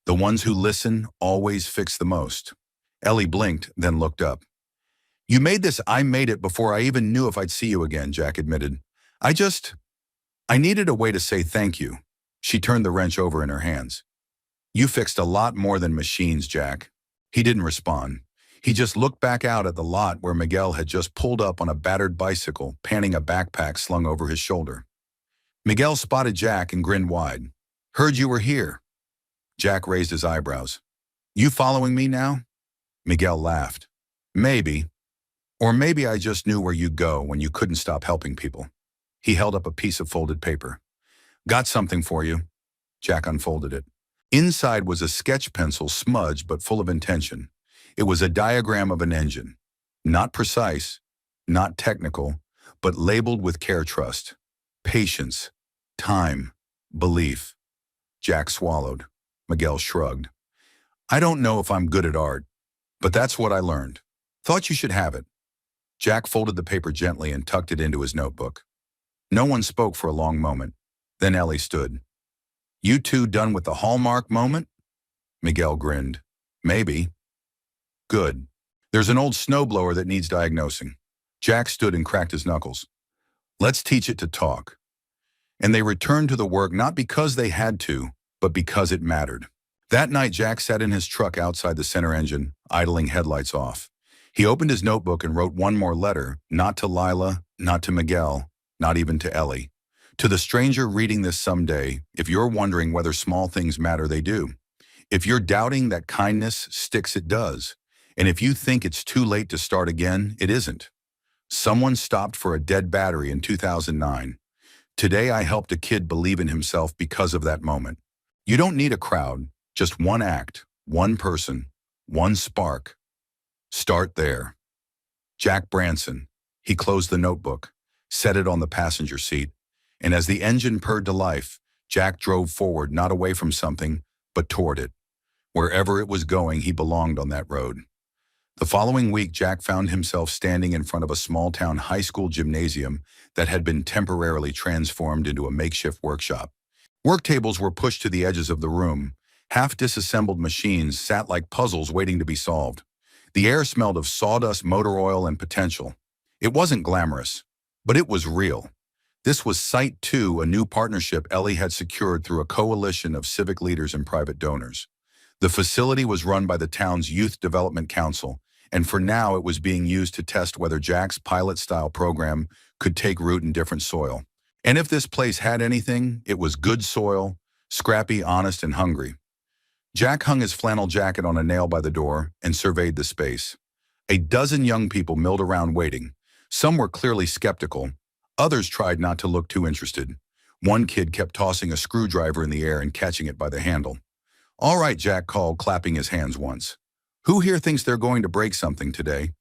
"The ones who listen always fix the most." Ellie blinked, then looked up. "You made this." "I made it before I even knew if I'd see you again," Jack admitted. I needed a way to say thank you." She turned the wrench over in her hands. "You fixed a lot more than machines, Jack." He didn't respond. He just looked back out at the lot where Miguel had just pulled up on a battered bicycle, panning a backpack slung over his shoulder. Miguel spotted Jack and grinned wide. "Heard you were here." Jack raised his eyebrows. "You following me now?" Miguel laughed. "Maybe. Or maybe I just knew where you'd go when you couldn't stop helping people." He held up a piece of folded paper. "Got something for you." Jack unfolded it. Inside was a sketch pencil, smudged but full of intention. It was a diagram of an engine. Not precise, not technical, but labeled with care, trust, patience, time, belief. Jack swallowed. Miguel shrugged. "I don't know if I'm good at art, but that's what I learned. Thought you should have it." Jack folded the paper gently and tucked it into his notebook. No one spoke for a long moment. Then Ellie stood. "You two done with the hallmark moment?" Miguel grinned. "Maybe." "Good. There's an old snowblower that needs diagnosing." Jack stood and cracked his knuckles. "Let's teach it to talk." And they returned to the work not because they had to, but because it mattered. That night, Jack sat in his truck outside the center engine, idling headlights off. He opened his notebook and wrote one more letter, not to Lila, not to Miguel, not even to Ellie. To the stranger reading this someday, if you're wondering whether small things matter, they do. If you're doubting that kindness sticks, it does. And if you think it's too late to start again, it isn't. Someone stopped for a dead battery in 2009. Today, I helped a kid believe in himself because of that moment. You don't need a crowd, just one act, one person, one spark. Start there. Jack Branson. He closed the notebook, set it on the passenger seat, and as the engine purred to life, Jack drove forward, not away from something, but toward it. Wherever it was going, he belonged on that road. The following week, Jack found himself standing in front of a small-town high school gymnasium that had been temporarily transformed into a makeshift workshop. Work tables were pushed to the edges of the room. Half-disassembled machines sat like puzzles waiting to be solved. The air smelled of sawdust, motor oil, and potential. It wasn't glamorous, but it was real. This was Site 2, a new partnership Ellie had secured through a coalition of civic leaders and private donors. The facility was run by the town's Youth Development Council, and for now it was being used to test whether Jack's pilot-style program could take root in different soil. And if this place had anything, it was good soil, scrappy, honest, and hungry. Jack hung his flannel jacket on a nail by the door and surveyed the space. A dozen young people milled around waiting. Some were clearly skeptical. Others tried not to look too interested. One kid kept tossing a screwdriver in the air and catching it by the handle. "All right," Jack called, clapping his hands once. "Who here thinks they're going to break something today?"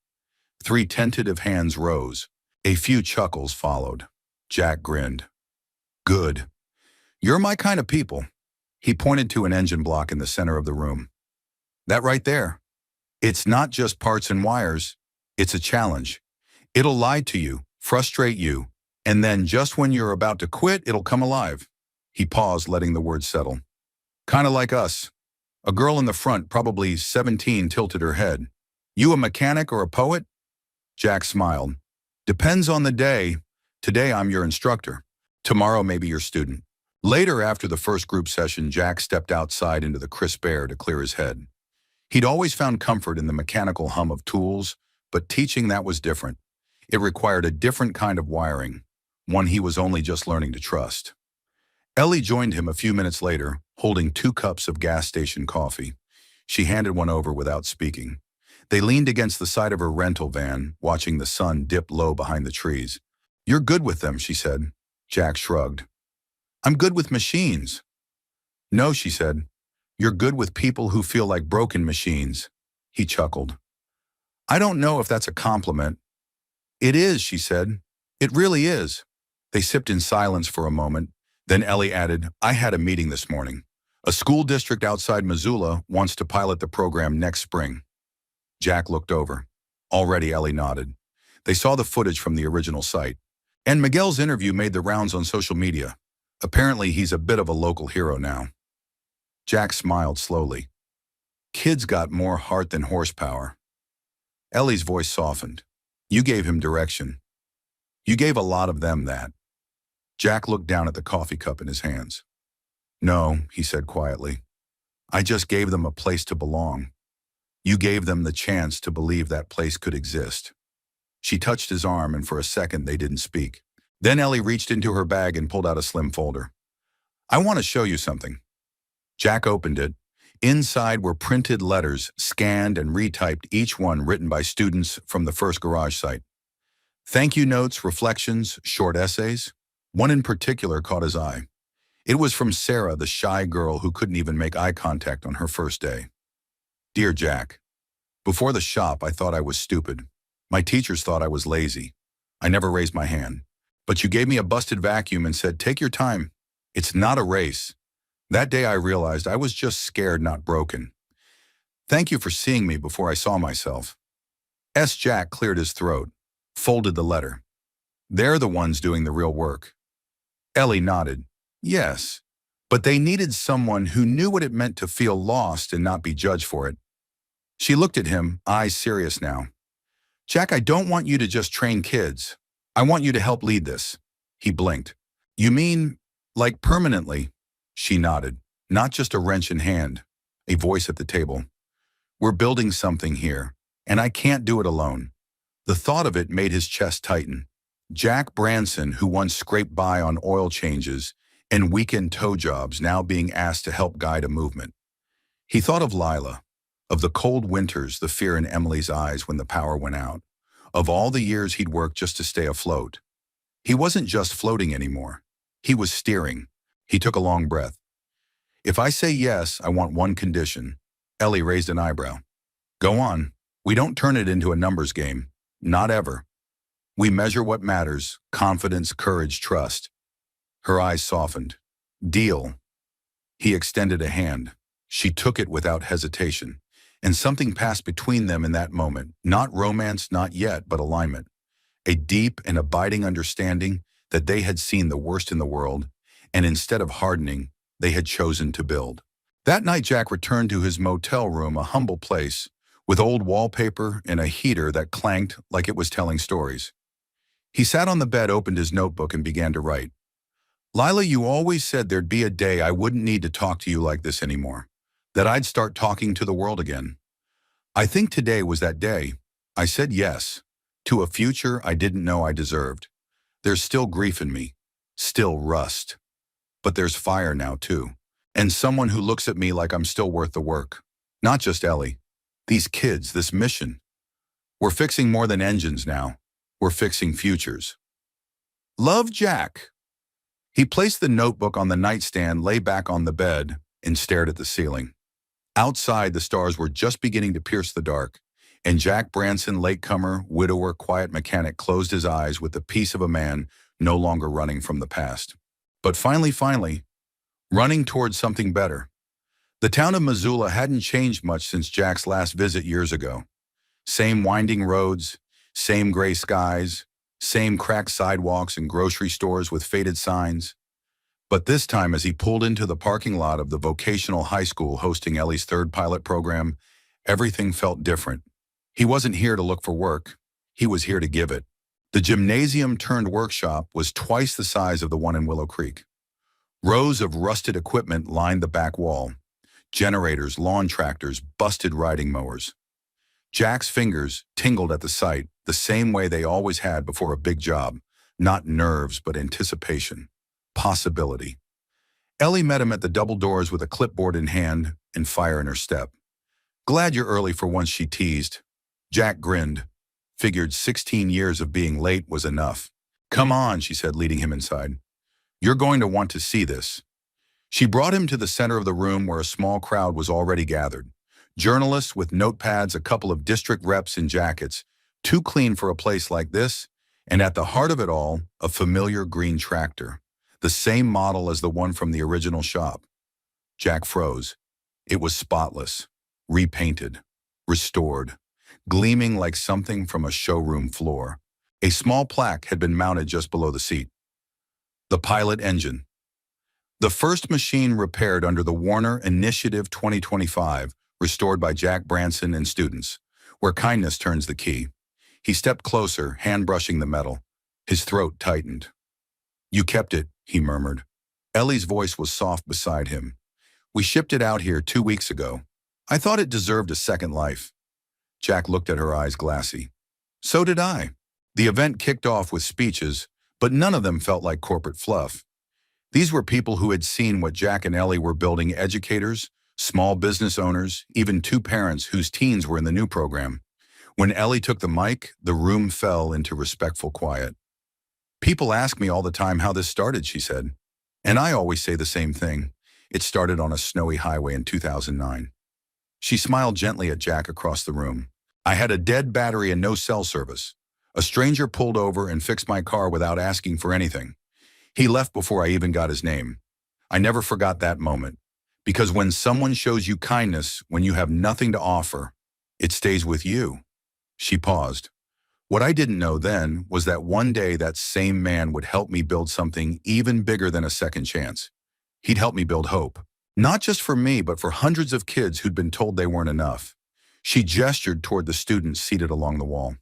3 tentative hands rose. A few chuckles followed. Jack grinned. "Good. You're my kind of people." He pointed to an engine block in the center of the room. "That right there. It's not just parts and wires. It's a challenge. It'll lie to you, frustrate you, and then just when you're about to quit, it'll come alive." He paused, letting the words settle. "Kind of like us." A girl in the front, probably 17, tilted her head. "You a mechanic or a poet?" Jack smiled. "Depends on the day. Today I'm your instructor. Tomorrow maybe your student." Later, after the first group session, Jack stepped outside into the crisp air to clear his head. He'd always found comfort in the mechanical hum of tools, but teaching that was different. It required a different kind of wiring, one he was only just learning to trust. Ellie joined him a few minutes later, holding 2 cups of gas station coffee. She handed one over without speaking. They leaned against the side of her rental van, watching the sun dip low behind the trees. "You're good with them," she said. Jack shrugged. "I'm good with machines." "No," she said. "You're good with people who feel like broken machines." He chuckled. "I don't know if that's a compliment." "It is," she said. "It really is." They sipped in silence for a moment. Then Ellie added, "I had a meeting this morning. A school district outside Missoula wants to pilot the program next spring." Jack looked over. Already Ellie nodded. They saw the footage from the original site. And Miguel's interview made the rounds on social media. Apparently he's a bit of a local hero now. Jack smiled slowly. "Kids got more heart than horsepower." Ellie's voice softened. "You gave him direction. You gave a lot of them that." Jack looked down at the coffee cup in his hands. "No," he said quietly. "I just gave them a place to belong. You gave them the chance to believe that place could exist." She touched his arm, and for a second they didn't speak. Then Ellie reached into her bag and pulled out a slim folder. "I want to show you something." Jack opened it. Inside were printed letters, scanned and retyped, each one written by students from the first garage site. Thank you notes, reflections, short essays. One in particular caught his eye. It was from Sarah, the shy girl who couldn't even make eye contact on her first day. "Dear Jack, before the shop I thought I was stupid. My teachers thought I was lazy. I never raised my hand. But you gave me a busted vacuum and said, 'Take your time. It's not a race.' That day I realized I was just scared, not broken. Thank you for seeing me before I saw myself." Jack cleared his throat, folded the letter. "They're the ones doing the real work." Ellie nodded. "Yes, but they needed someone who knew what it meant to feel lost and not be judged for it." She looked at him, eyes serious now. "Jack, I don't want you to just train kids. I want you to help lead this." He blinked. "You mean, like permanently?" She nodded. "Not just a wrench in hand." A voice at the table. "We're building something here, and I can't do it alone." The thought of it made his chest tighten. Jack Branson, who once scraped by on oil changes and weekend tow jobs, now being asked to help guide a movement. He thought of Lila, of the cold winters, the fear in Emily's eyes when the power went out, of all the years he'd worked just to stay afloat. He wasn't just floating anymore. He was steering. He took a long breath. "If I say yes, I want one condition." Ellie raised an eyebrow. "Go on. We don't turn it into a numbers game. Not ever. We measure what matters: confidence, courage, trust." Her eyes softened. "Deal." He extended a hand. She took it without hesitation, and something passed between them in that moment. Not romance, not yet, but alignment. A deep and abiding understanding that they had seen the worst in the world, and instead of hardening, they had chosen to build. That night Jack returned to his motel room, a humble place, with old wallpaper and a heater that clanked like it was telling stories. He sat on the bed, opened his notebook, and began to write. Lila, you always said there'd be a day I wouldn't need to talk to you like this anymore, that I'd start talking to the world again. I think today was that day. I said yes, to a future I didn't know I deserved. There's still grief in me, still rust. But there's fire now too. And someone who looks at me like I'm still worth the work. Not just Ellie. These kids, this mission. We're fixing more than engines now. We're fixing futures. Love, Jack. He placed the notebook on the nightstand, lay back on the bed, and stared at the ceiling. Outside, the stars were just beginning to pierce the dark, and Jack Branson, latecomer, widower, quiet mechanic, closed his eyes with the peace of a man no longer running from the past. But finally, running towards something better. The town of Missoula hadn't changed much since Jack's last visit years ago. Same winding roads, same gray skies, same cracked sidewalks and grocery stores with faded signs. But this time, as he pulled into the parking lot of the vocational high school hosting Ellie's third pilot program, everything felt different. He wasn't here to look for work. He was here to give it. The gymnasium turned workshop was twice the size of the one in Willow Creek. Rows of rusted equipment lined the back wall. Generators, lawn tractors, busted riding mowers. Jack's fingers tingled at the sight, the same way they always had before a big job. Not nerves, but anticipation. Possibility. Ellie met him at the double doors with a clipboard in hand and fire in her step. Glad you're early for once, she teased. Jack grinned. Figured 16 years of being late was enough. Come on, she said, leading him inside. You're going to want to see this. She brought him to the center of the room where a small crowd was already gathered. Journalists with notepads, a couple of district reps in jackets, too clean for a place like this, and at the heart of it all, a familiar green tractor, the same model as the one from the original shop. Jack froze. It was spotless, repainted, restored, gleaming like something from a showroom floor. A small plaque had been mounted just below the seat. The pilot engine. The first machine repaired under the Warner Initiative 2025, restored by Jack Branson and students, where kindness turns the key. He stepped closer, hand brushing the metal. His throat tightened. You kept it, he murmured. Ellie's voice was soft beside him. We shipped it out here 2 weeks ago. I thought it deserved a second life. Jack looked at her, eyes glassy. So did I. The event kicked off with speeches, but none of them felt like corporate fluff. These were people who had seen what Jack and Ellie were building: educators, small business owners, even 2 parents whose teens were in the new program. When Ellie took the mic, the room fell into respectful quiet. People ask me all the time how this started, she said. And I always say the same thing. It started on a snowy highway in 2009. She smiled gently at Jack across the room. I had a dead battery and no cell service. A stranger pulled over and fixed my car without asking for anything. He left before I even got his name. I never forgot that moment. Because when someone shows you kindness when you have nothing to offer, it stays with you. She paused. What I didn't know then was that one day that same man would help me build something even bigger than a second chance. He'd help me build hope. Not just for me, but for hundreds of kids who'd been told they weren't enough. She gestured toward the students seated along the wall.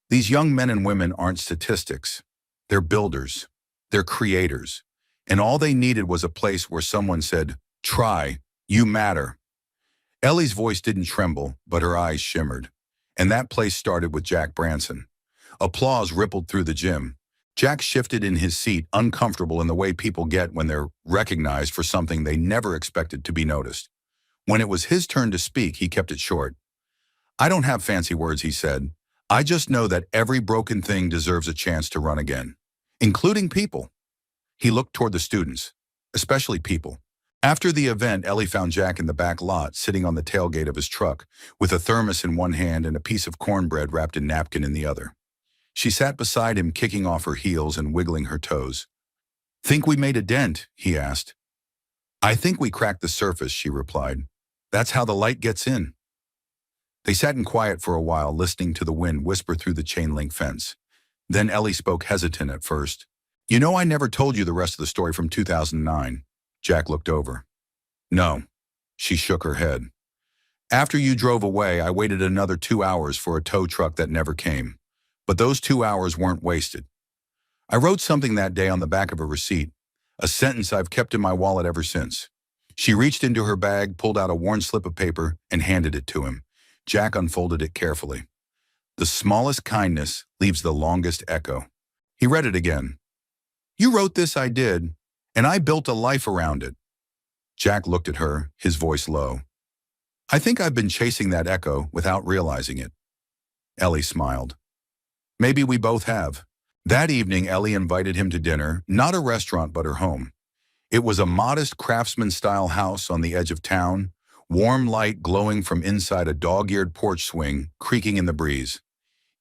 These young men and women aren't statistics. They're builders. They're creators. And all they needed was a place where someone said, try, you matter. Ellie's voice didn't tremble, but her eyes shimmered. And that place started with Jack Branson. Applause rippled through the gym. Jack shifted in his seat, uncomfortable in the way people get when they're recognized for something they never expected to be noticed. When it was his turn to speak, he kept it short. I don't have fancy words, he said. I just know that every broken thing deserves a chance to run again. Including people. He looked toward the students, especially people. After the event, Ellie found Jack in the back lot, sitting on the tailgate of his truck, with a thermos in one hand and a piece of cornbread wrapped in napkin in the other. She sat beside him, kicking off her heels and wiggling her toes. Think we made a dent? He asked. I think we cracked the surface, she replied. That's how the light gets in. They sat in quiet for a while, listening to the wind whisper through the chain-link fence. Then Ellie spoke, hesitant at first. You know, I never told you the rest of the story from 2009. Jack looked over. No. She shook her head. After you drove away, I waited another 2 hours for a tow truck that never came. But those 2 hours weren't wasted. I wrote something that day on the back of a receipt, a sentence I've kept in my wallet ever since. She reached into her bag, pulled out a worn slip of paper, and handed it to him. Jack unfolded it carefully. The smallest kindness leaves the longest echo. He read it again. You wrote this, I did, and I built a life around it. Jack looked at her, his voice low. I think I've been chasing that echo without realizing it. Ellie smiled. Maybe we both have. That evening, Ellie invited him to dinner, not a restaurant but her home. It was a modest craftsman-style house on the edge of town, warm light glowing from inside a dog-eared porch swing, creaking in the breeze.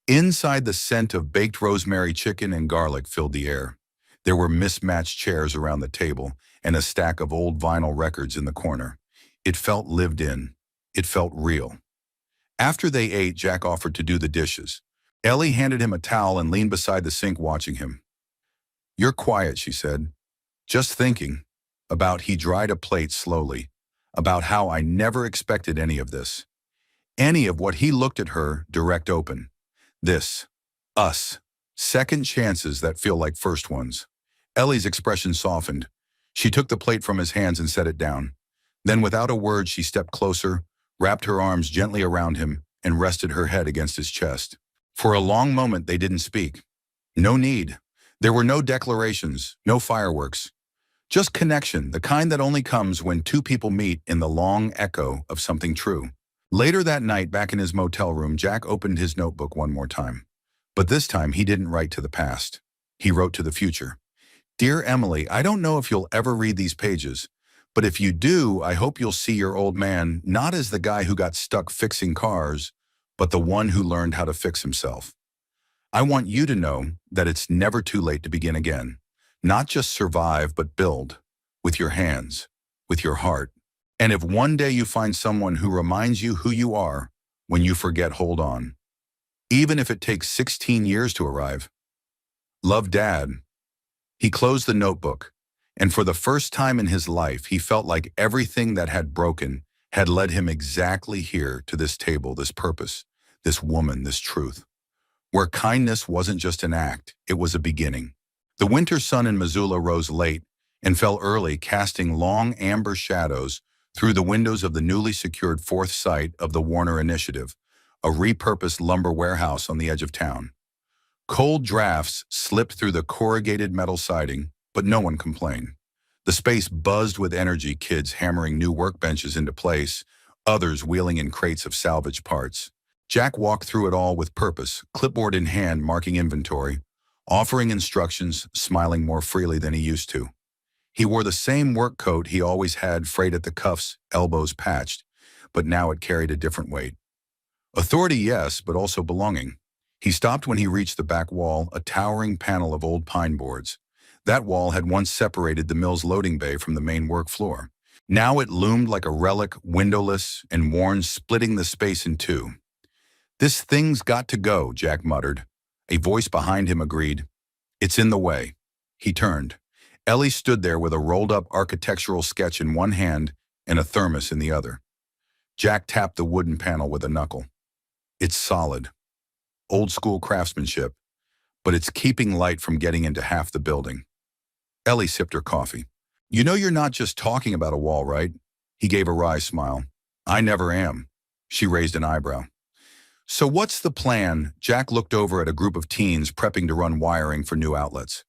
Inside, the scent of baked rosemary chicken and garlic filled the air. There were mismatched chairs around the table and a stack of old vinyl records in the corner. It felt lived in. It felt real. After they ate, Jack offered to do the dishes. Ellie handed him a towel and leaned beside the sink watching him. You're quiet, she said. Just thinking. He dried a plate slowly. About how I never expected any of this. Any of what he looked at her, direct open. This. Us. Second chances that feel like first ones. Ellie's expression softened. She took the plate from his hands and set it down. Then without a word, she stepped closer, wrapped her arms gently around him, and rested her head against his chest. For a long moment, they didn't speak. No need. There were no declarations, no fireworks. Just connection, the kind that only comes when two people meet in the long echo of something true. Later that night, back in his motel room, Jack opened his notebook one more time. But this time, he didn't write to the past. He wrote to the future. Dear Emily, I don't know if you'll ever read these pages, but if you do, I hope you'll see your old man not as the guy who got stuck fixing cars, but the one who learned how to fix himself. I want you to know that it's never too late to begin again. Not just survive, but build. With your hands, with your heart. And if one day you find someone who reminds you who you are, when you forget, hold on. Even if it takes 16 years to arrive. Love, Dad. He closed the notebook, and for the first time in his life, he felt like everything that had broken had led him exactly here to this table, this purpose, this woman, this truth. Where kindness wasn't just an act, it was a beginning. The winter sun in Missoula rose late and fell early, casting long amber shadows through the windows of the newly secured fourth site of the Warner Initiative, a repurposed lumber warehouse on the edge of town. Cold drafts slipped through the corrugated metal siding, but no one complained. The space buzzed with energy, kids hammering new workbenches into place, others wheeling in crates of salvage parts. Jack walked through it all with purpose, clipboard in hand, marking inventory, offering instructions, smiling more freely than he used to. He wore the same work coat he always had, frayed at the cuffs, elbows patched, but now it carried a different weight. Authority, yes, but also belonging. He stopped when he reached the back wall, a towering panel of old pine boards. That wall had once separated the mill's loading bay from the main work floor. Now it loomed like a relic, windowless and worn, splitting the space in two. This thing's got to go, Jack muttered. A voice behind him agreed. It's in the way. He turned. Ellie stood there with a rolled-up architectural sketch in one hand and a thermos in the other. Jack tapped the wooden panel with a knuckle. It's solid. Old-school craftsmanship, but it's keeping light from getting into half the building. Ellie sipped her coffee. You know you're not just talking about a wall, right? He gave a wry smile. I never am. She raised an eyebrow. So what's the plan? Jack looked over at a group of teens prepping to run wiring for new outlets.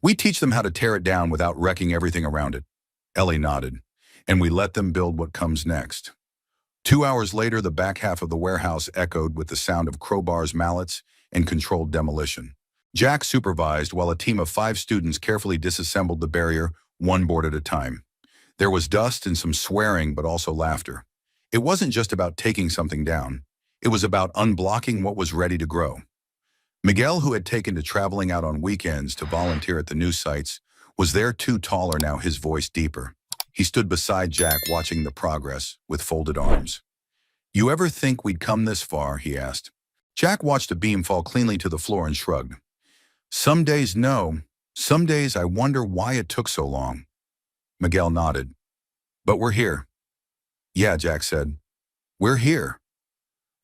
We teach them how to tear it down without wrecking everything around it. Ellie nodded. And we let them build what comes next. 2 hours later, the back half of the warehouse echoed with the sound of crowbars, mallets, and controlled demolition. Jack supervised while a team of 5 students carefully disassembled the barrier, one board at a time. There was dust and some swearing, but also laughter. It wasn't just about taking something down. It was about unblocking what was ready to grow. Miguel, who had taken to traveling out on weekends to volunteer at the new sites, was there too, taller now, his voice deeper. He stood beside Jack, watching the progress, with folded arms. You ever think we'd come this far? He asked. Jack watched a beam fall cleanly to the floor and shrugged. Some days, no. Some days I wonder why it took so long. Miguel nodded. But we're here. Yeah, Jack said. We're here.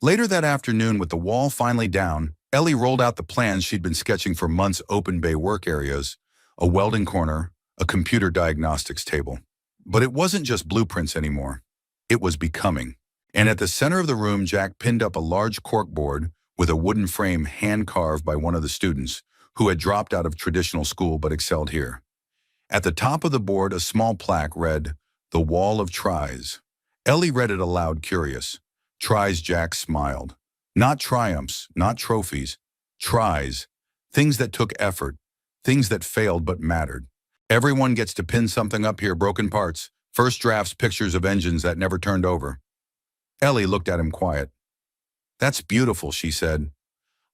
Later that afternoon, with the wall finally down, Ellie rolled out the plans she'd been sketching for months: open bay work areas, a welding corner, a computer diagnostics table. But it wasn't just blueprints anymore. It was becoming. And at the center of the room, Jack pinned up a large corkboard with a wooden frame hand-carved by one of the students who had dropped out of traditional school but excelled here. At the top of the board, a small plaque read, "The Wall of Tries." Ellie read it aloud, curious. Tries. Jack smiled. Not triumphs, not trophies. Tries. Things that took effort. Things that failed but mattered. Everyone gets to pin something up here: broken parts, first drafts, pictures of engines that never turned over. Ellie looked at him quiet. "That's beautiful," she said.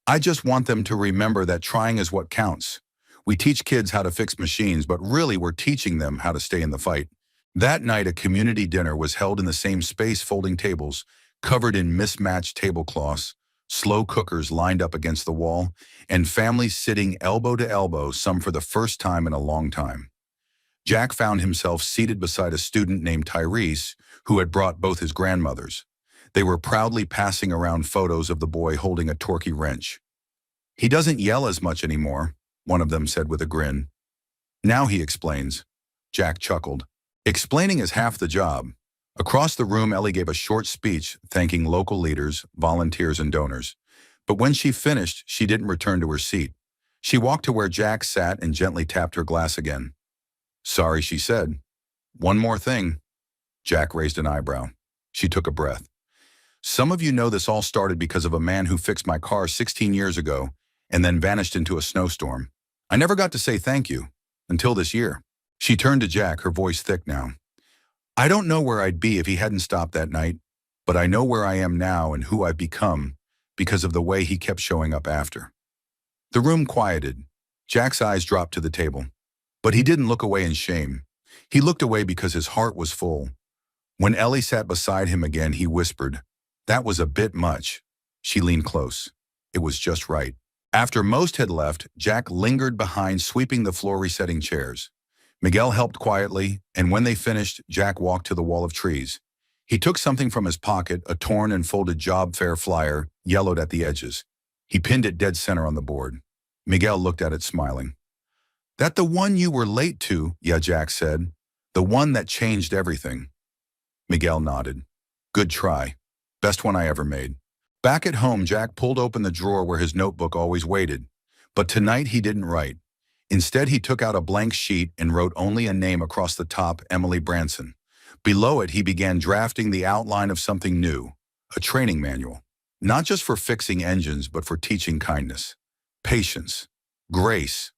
"I just want them to remember that trying is what counts. We teach kids how to fix machines, but really we're teaching them how to stay in the fight." That night, a community dinner was held in the same space: folding tables, covered in mismatched tablecloths, slow cookers lined up against the wall, and families sitting elbow to elbow, some for the first time in a long time. Jack found himself seated beside a student named Tyrese, who had brought both his grandmothers. They were proudly passing around photos of the boy holding a torquey wrench. "He doesn't yell as much anymore," one of them said with a grin. "Now he explains." Jack chuckled. "Explaining is half the job." Across the room, Ellie gave a short speech thanking local leaders, volunteers, and donors. But when she finished, she didn't return to her seat. She walked to where Jack sat and gently tapped her glass again. "Sorry," she said. "One more thing." Jack raised an eyebrow. She took a breath. "Some of you know this all started because of a man who fixed my car 16 years ago and then vanished into a snowstorm. I never got to say thank you until this year." She turned to Jack, her voice thick now. "I don't know where I'd be if he hadn't stopped that night, but I know where I am now and who I've become because of the way he kept showing up after." The room quieted. Jack's eyes dropped to the table. But he didn't look away in shame. He looked away because his heart was full. When Ellie sat beside him again, he whispered, "That was a bit much." She leaned close. It was just right. After most had left, Jack lingered behind, sweeping the floor, resetting chairs. Miguel helped quietly, and when they finished, Jack walked to the wall of trees. He took something from his pocket, a torn and folded job fair flyer, yellowed at the edges. He pinned it dead center on the board. Miguel looked at it, smiling. "That the one you were late to?" "Yeah," Jack said. "The one that changed everything." Miguel nodded. "Good try. Best one I ever made." Back at home, Jack pulled open the drawer where his notebook always waited. But tonight he didn't write. Instead, he took out a blank sheet and wrote only a name across the top: Emily Branson. Below it, he began drafting the outline of something new, a training manual. Not just for fixing engines, but for teaching kindness, patience, grace,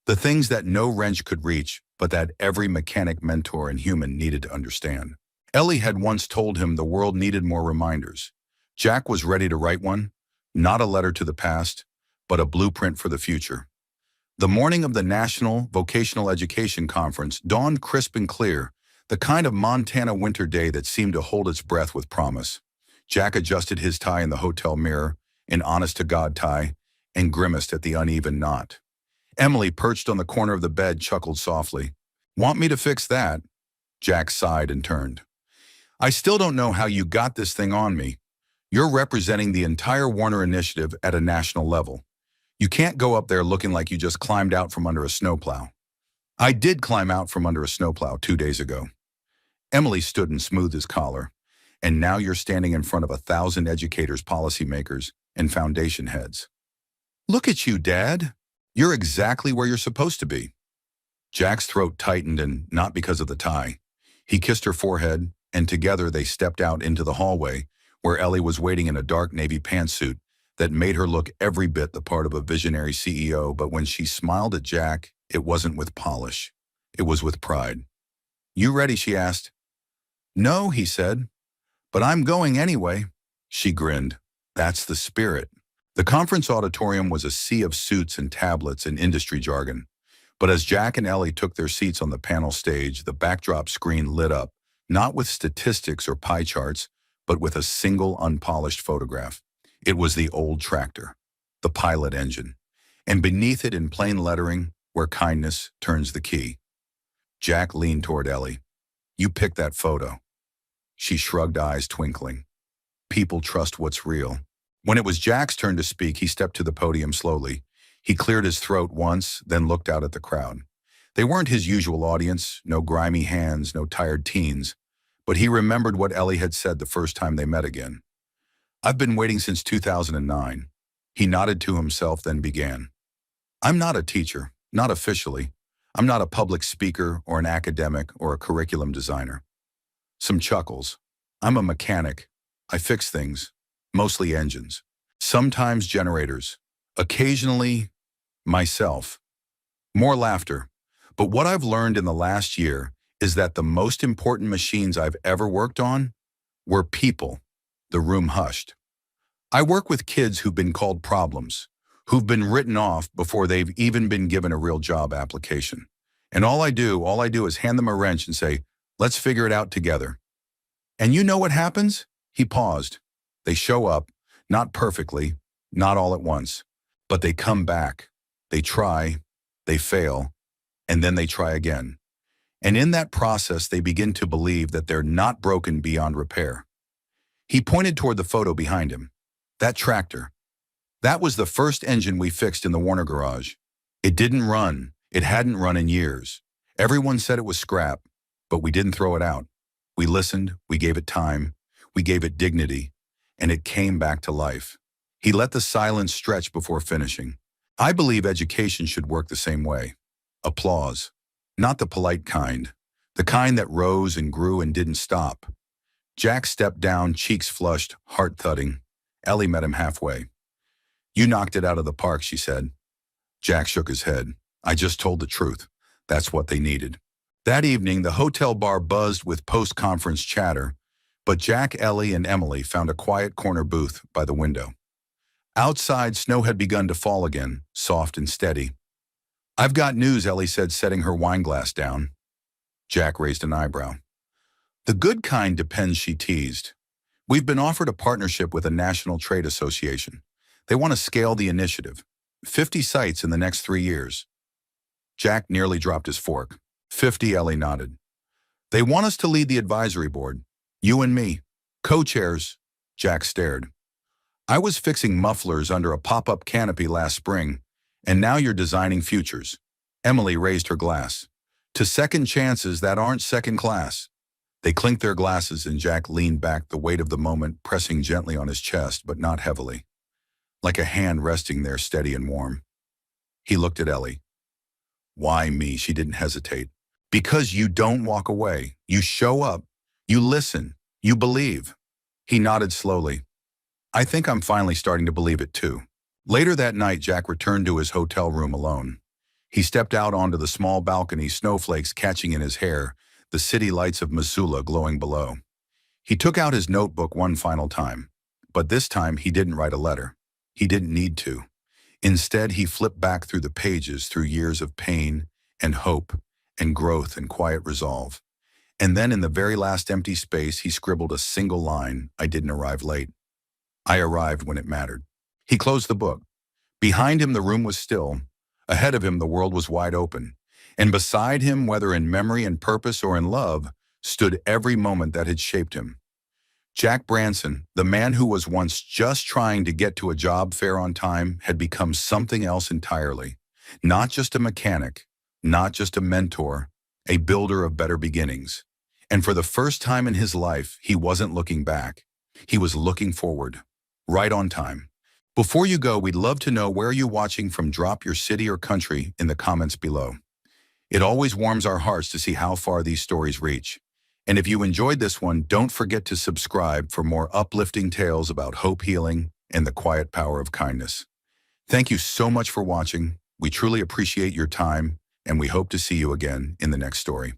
the things that no wrench could reach, but that every mechanic, mentor, and human needed to understand. Ellie had once told him the world needed more reminders. Jack was ready to write one, not a letter to the past, but a blueprint for the future. The morning of the National Vocational Education Conference dawned crisp and clear, the kind of Montana winter day that seemed to hold its breath with promise. Jack adjusted his tie in the hotel mirror, an honest-to-God tie, and grimaced at the uneven knot. Emily, perched on the corner of the bed, chuckled softly. "Want me to fix that?" Jack sighed and turned. "I still don't know how you got this thing on me. You're representing the entire Warner Initiative at a national level. You can't go up there looking like you just climbed out from under a snowplow." "I did climb out from under a snowplow 2 days ago." Emily stood and smoothed his collar. "And now you're standing in front of 1,000 educators, policymakers, and foundation heads. Look at you, Dad. You're exactly where you're supposed to be." Jack's throat tightened, and not because of the tie. He kissed her forehead, and together they stepped out into the hallway, where Ellie was waiting in a dark navy pantsuit that made her look every bit the part of a visionary CEO. But when she smiled at Jack, it wasn't with polish. It was with pride. "You ready?" she asked. "No," he said. "But I'm going anyway." She grinned. "That's the spirit." The conference auditorium was a sea of suits and tablets and industry jargon. But as Jack and Ellie took their seats on the panel stage, the backdrop screen lit up, not with statistics or pie charts, but with a single unpolished photograph. It was the old tractor, the pilot engine, and beneath it, in plain lettering, "Where kindness turns the key." Jack leaned toward Ellie. "You picked that photo." She shrugged, eyes twinkling. people trust what's real. When it was Jack's turn to speak, he stepped to the podium slowly. He cleared his throat once, then looked out at the crowd. They weren't his usual audience, no grimy hands, no tired teens. But he remembered what Ellie had said the first time they met again. "I've been waiting since 2009. He nodded to himself, then began. "I'm not a teacher, not officially. I'm not a public speaker or an academic or a curriculum designer." Some chuckles. "I'm a mechanic. I fix things, mostly engines. Sometimes generators. Occasionally, myself." More laughter. "But what I've learned in the last year is that the most important machines I've ever worked on were people." The room hushed. "I work with kids who've been called problems, who've been written off before they've even been given a real job application. And all I do is hand them a wrench and say, 'Let's figure it out together.' And you know what happens?" He paused. "They show up, not perfectly, not all at once, but they come back. They try, they fail, and then they try again. And in that process, they begin to believe that they're not broken beyond repair." He pointed toward the photo behind him. "That tractor. That was the first engine we fixed in the Warner garage. It didn't run. It hadn't run in years. Everyone said it was scrap, but we didn't throw it out. We listened, we gave it time, we gave it dignity, and it came back to life." He let the silence stretch before finishing. "I believe education should work the same way. Applause. Not the polite kind. The kind that rose and grew and didn't stop." Jack stepped down, cheeks flushed, heart thudding. Ellie met him halfway. "You knocked it out of the park," she said. Jack shook his head. "I just told the truth. That's what they needed." That evening, the hotel bar buzzed with post-conference chatter, but Jack, Ellie, and Emily found a quiet corner booth by the window. Outside, snow had begun to fall again, soft and steady. "I've got news," Ellie said, setting her wine glass down. Jack raised an eyebrow. "The good kind depends," she teased. "We've been offered a partnership with a national trade association. They want to scale the initiative. 50 sites in the next 3 years." Jack nearly dropped his fork. 50, Ellie nodded. "They want us to lead the advisory board. You and me. Co-chairs." Jack stared. "I was fixing mufflers under a pop-up canopy last spring, and now you're designing futures." Emily raised her glass. "To second chances that aren't second class." They clinked their glasses, and Jack leaned back, the weight of the moment pressing gently on his chest, but not heavily, like a hand resting there steady and warm. He looked at Ellie. "Why me?" She didn't hesitate. "Because you don't walk away. You show up. You listen. You believe." He nodded slowly. "I think I'm finally starting to believe it too." Later that night, Jack returned to his hotel room alone. He stepped out onto the small balcony, snowflakes catching in his hair, the city lights of Missoula glowing below. He took out his notebook one final time, but this time he didn't write a letter. He didn't need to. Instead, he flipped back through the pages, through years of pain and hope and growth and quiet resolve. And then in the very last empty space, he scribbled a single line: "I didn't arrive late. I arrived when it mattered." He closed the book. Behind him, the room was still. Ahead of him, the world was wide open. And beside him, whether in memory and purpose or in love, stood every moment that had shaped him. Jack Branson, the man who was once just trying to get to a job fair on time, had become something else entirely. Not just a mechanic, not just a mentor, a builder of better beginnings. And for the first time in his life, he wasn't looking back. He was looking forward, right on time. Before you go, we'd love to know where you're watching from. Drop your city or country in the comments below. It always warms our hearts to see how far these stories reach. And if you enjoyed this one, don't forget to subscribe for more uplifting tales about hope, healing, and the quiet power of kindness. Thank you so much for watching. We truly appreciate your time, and we hope to see you again in the next story.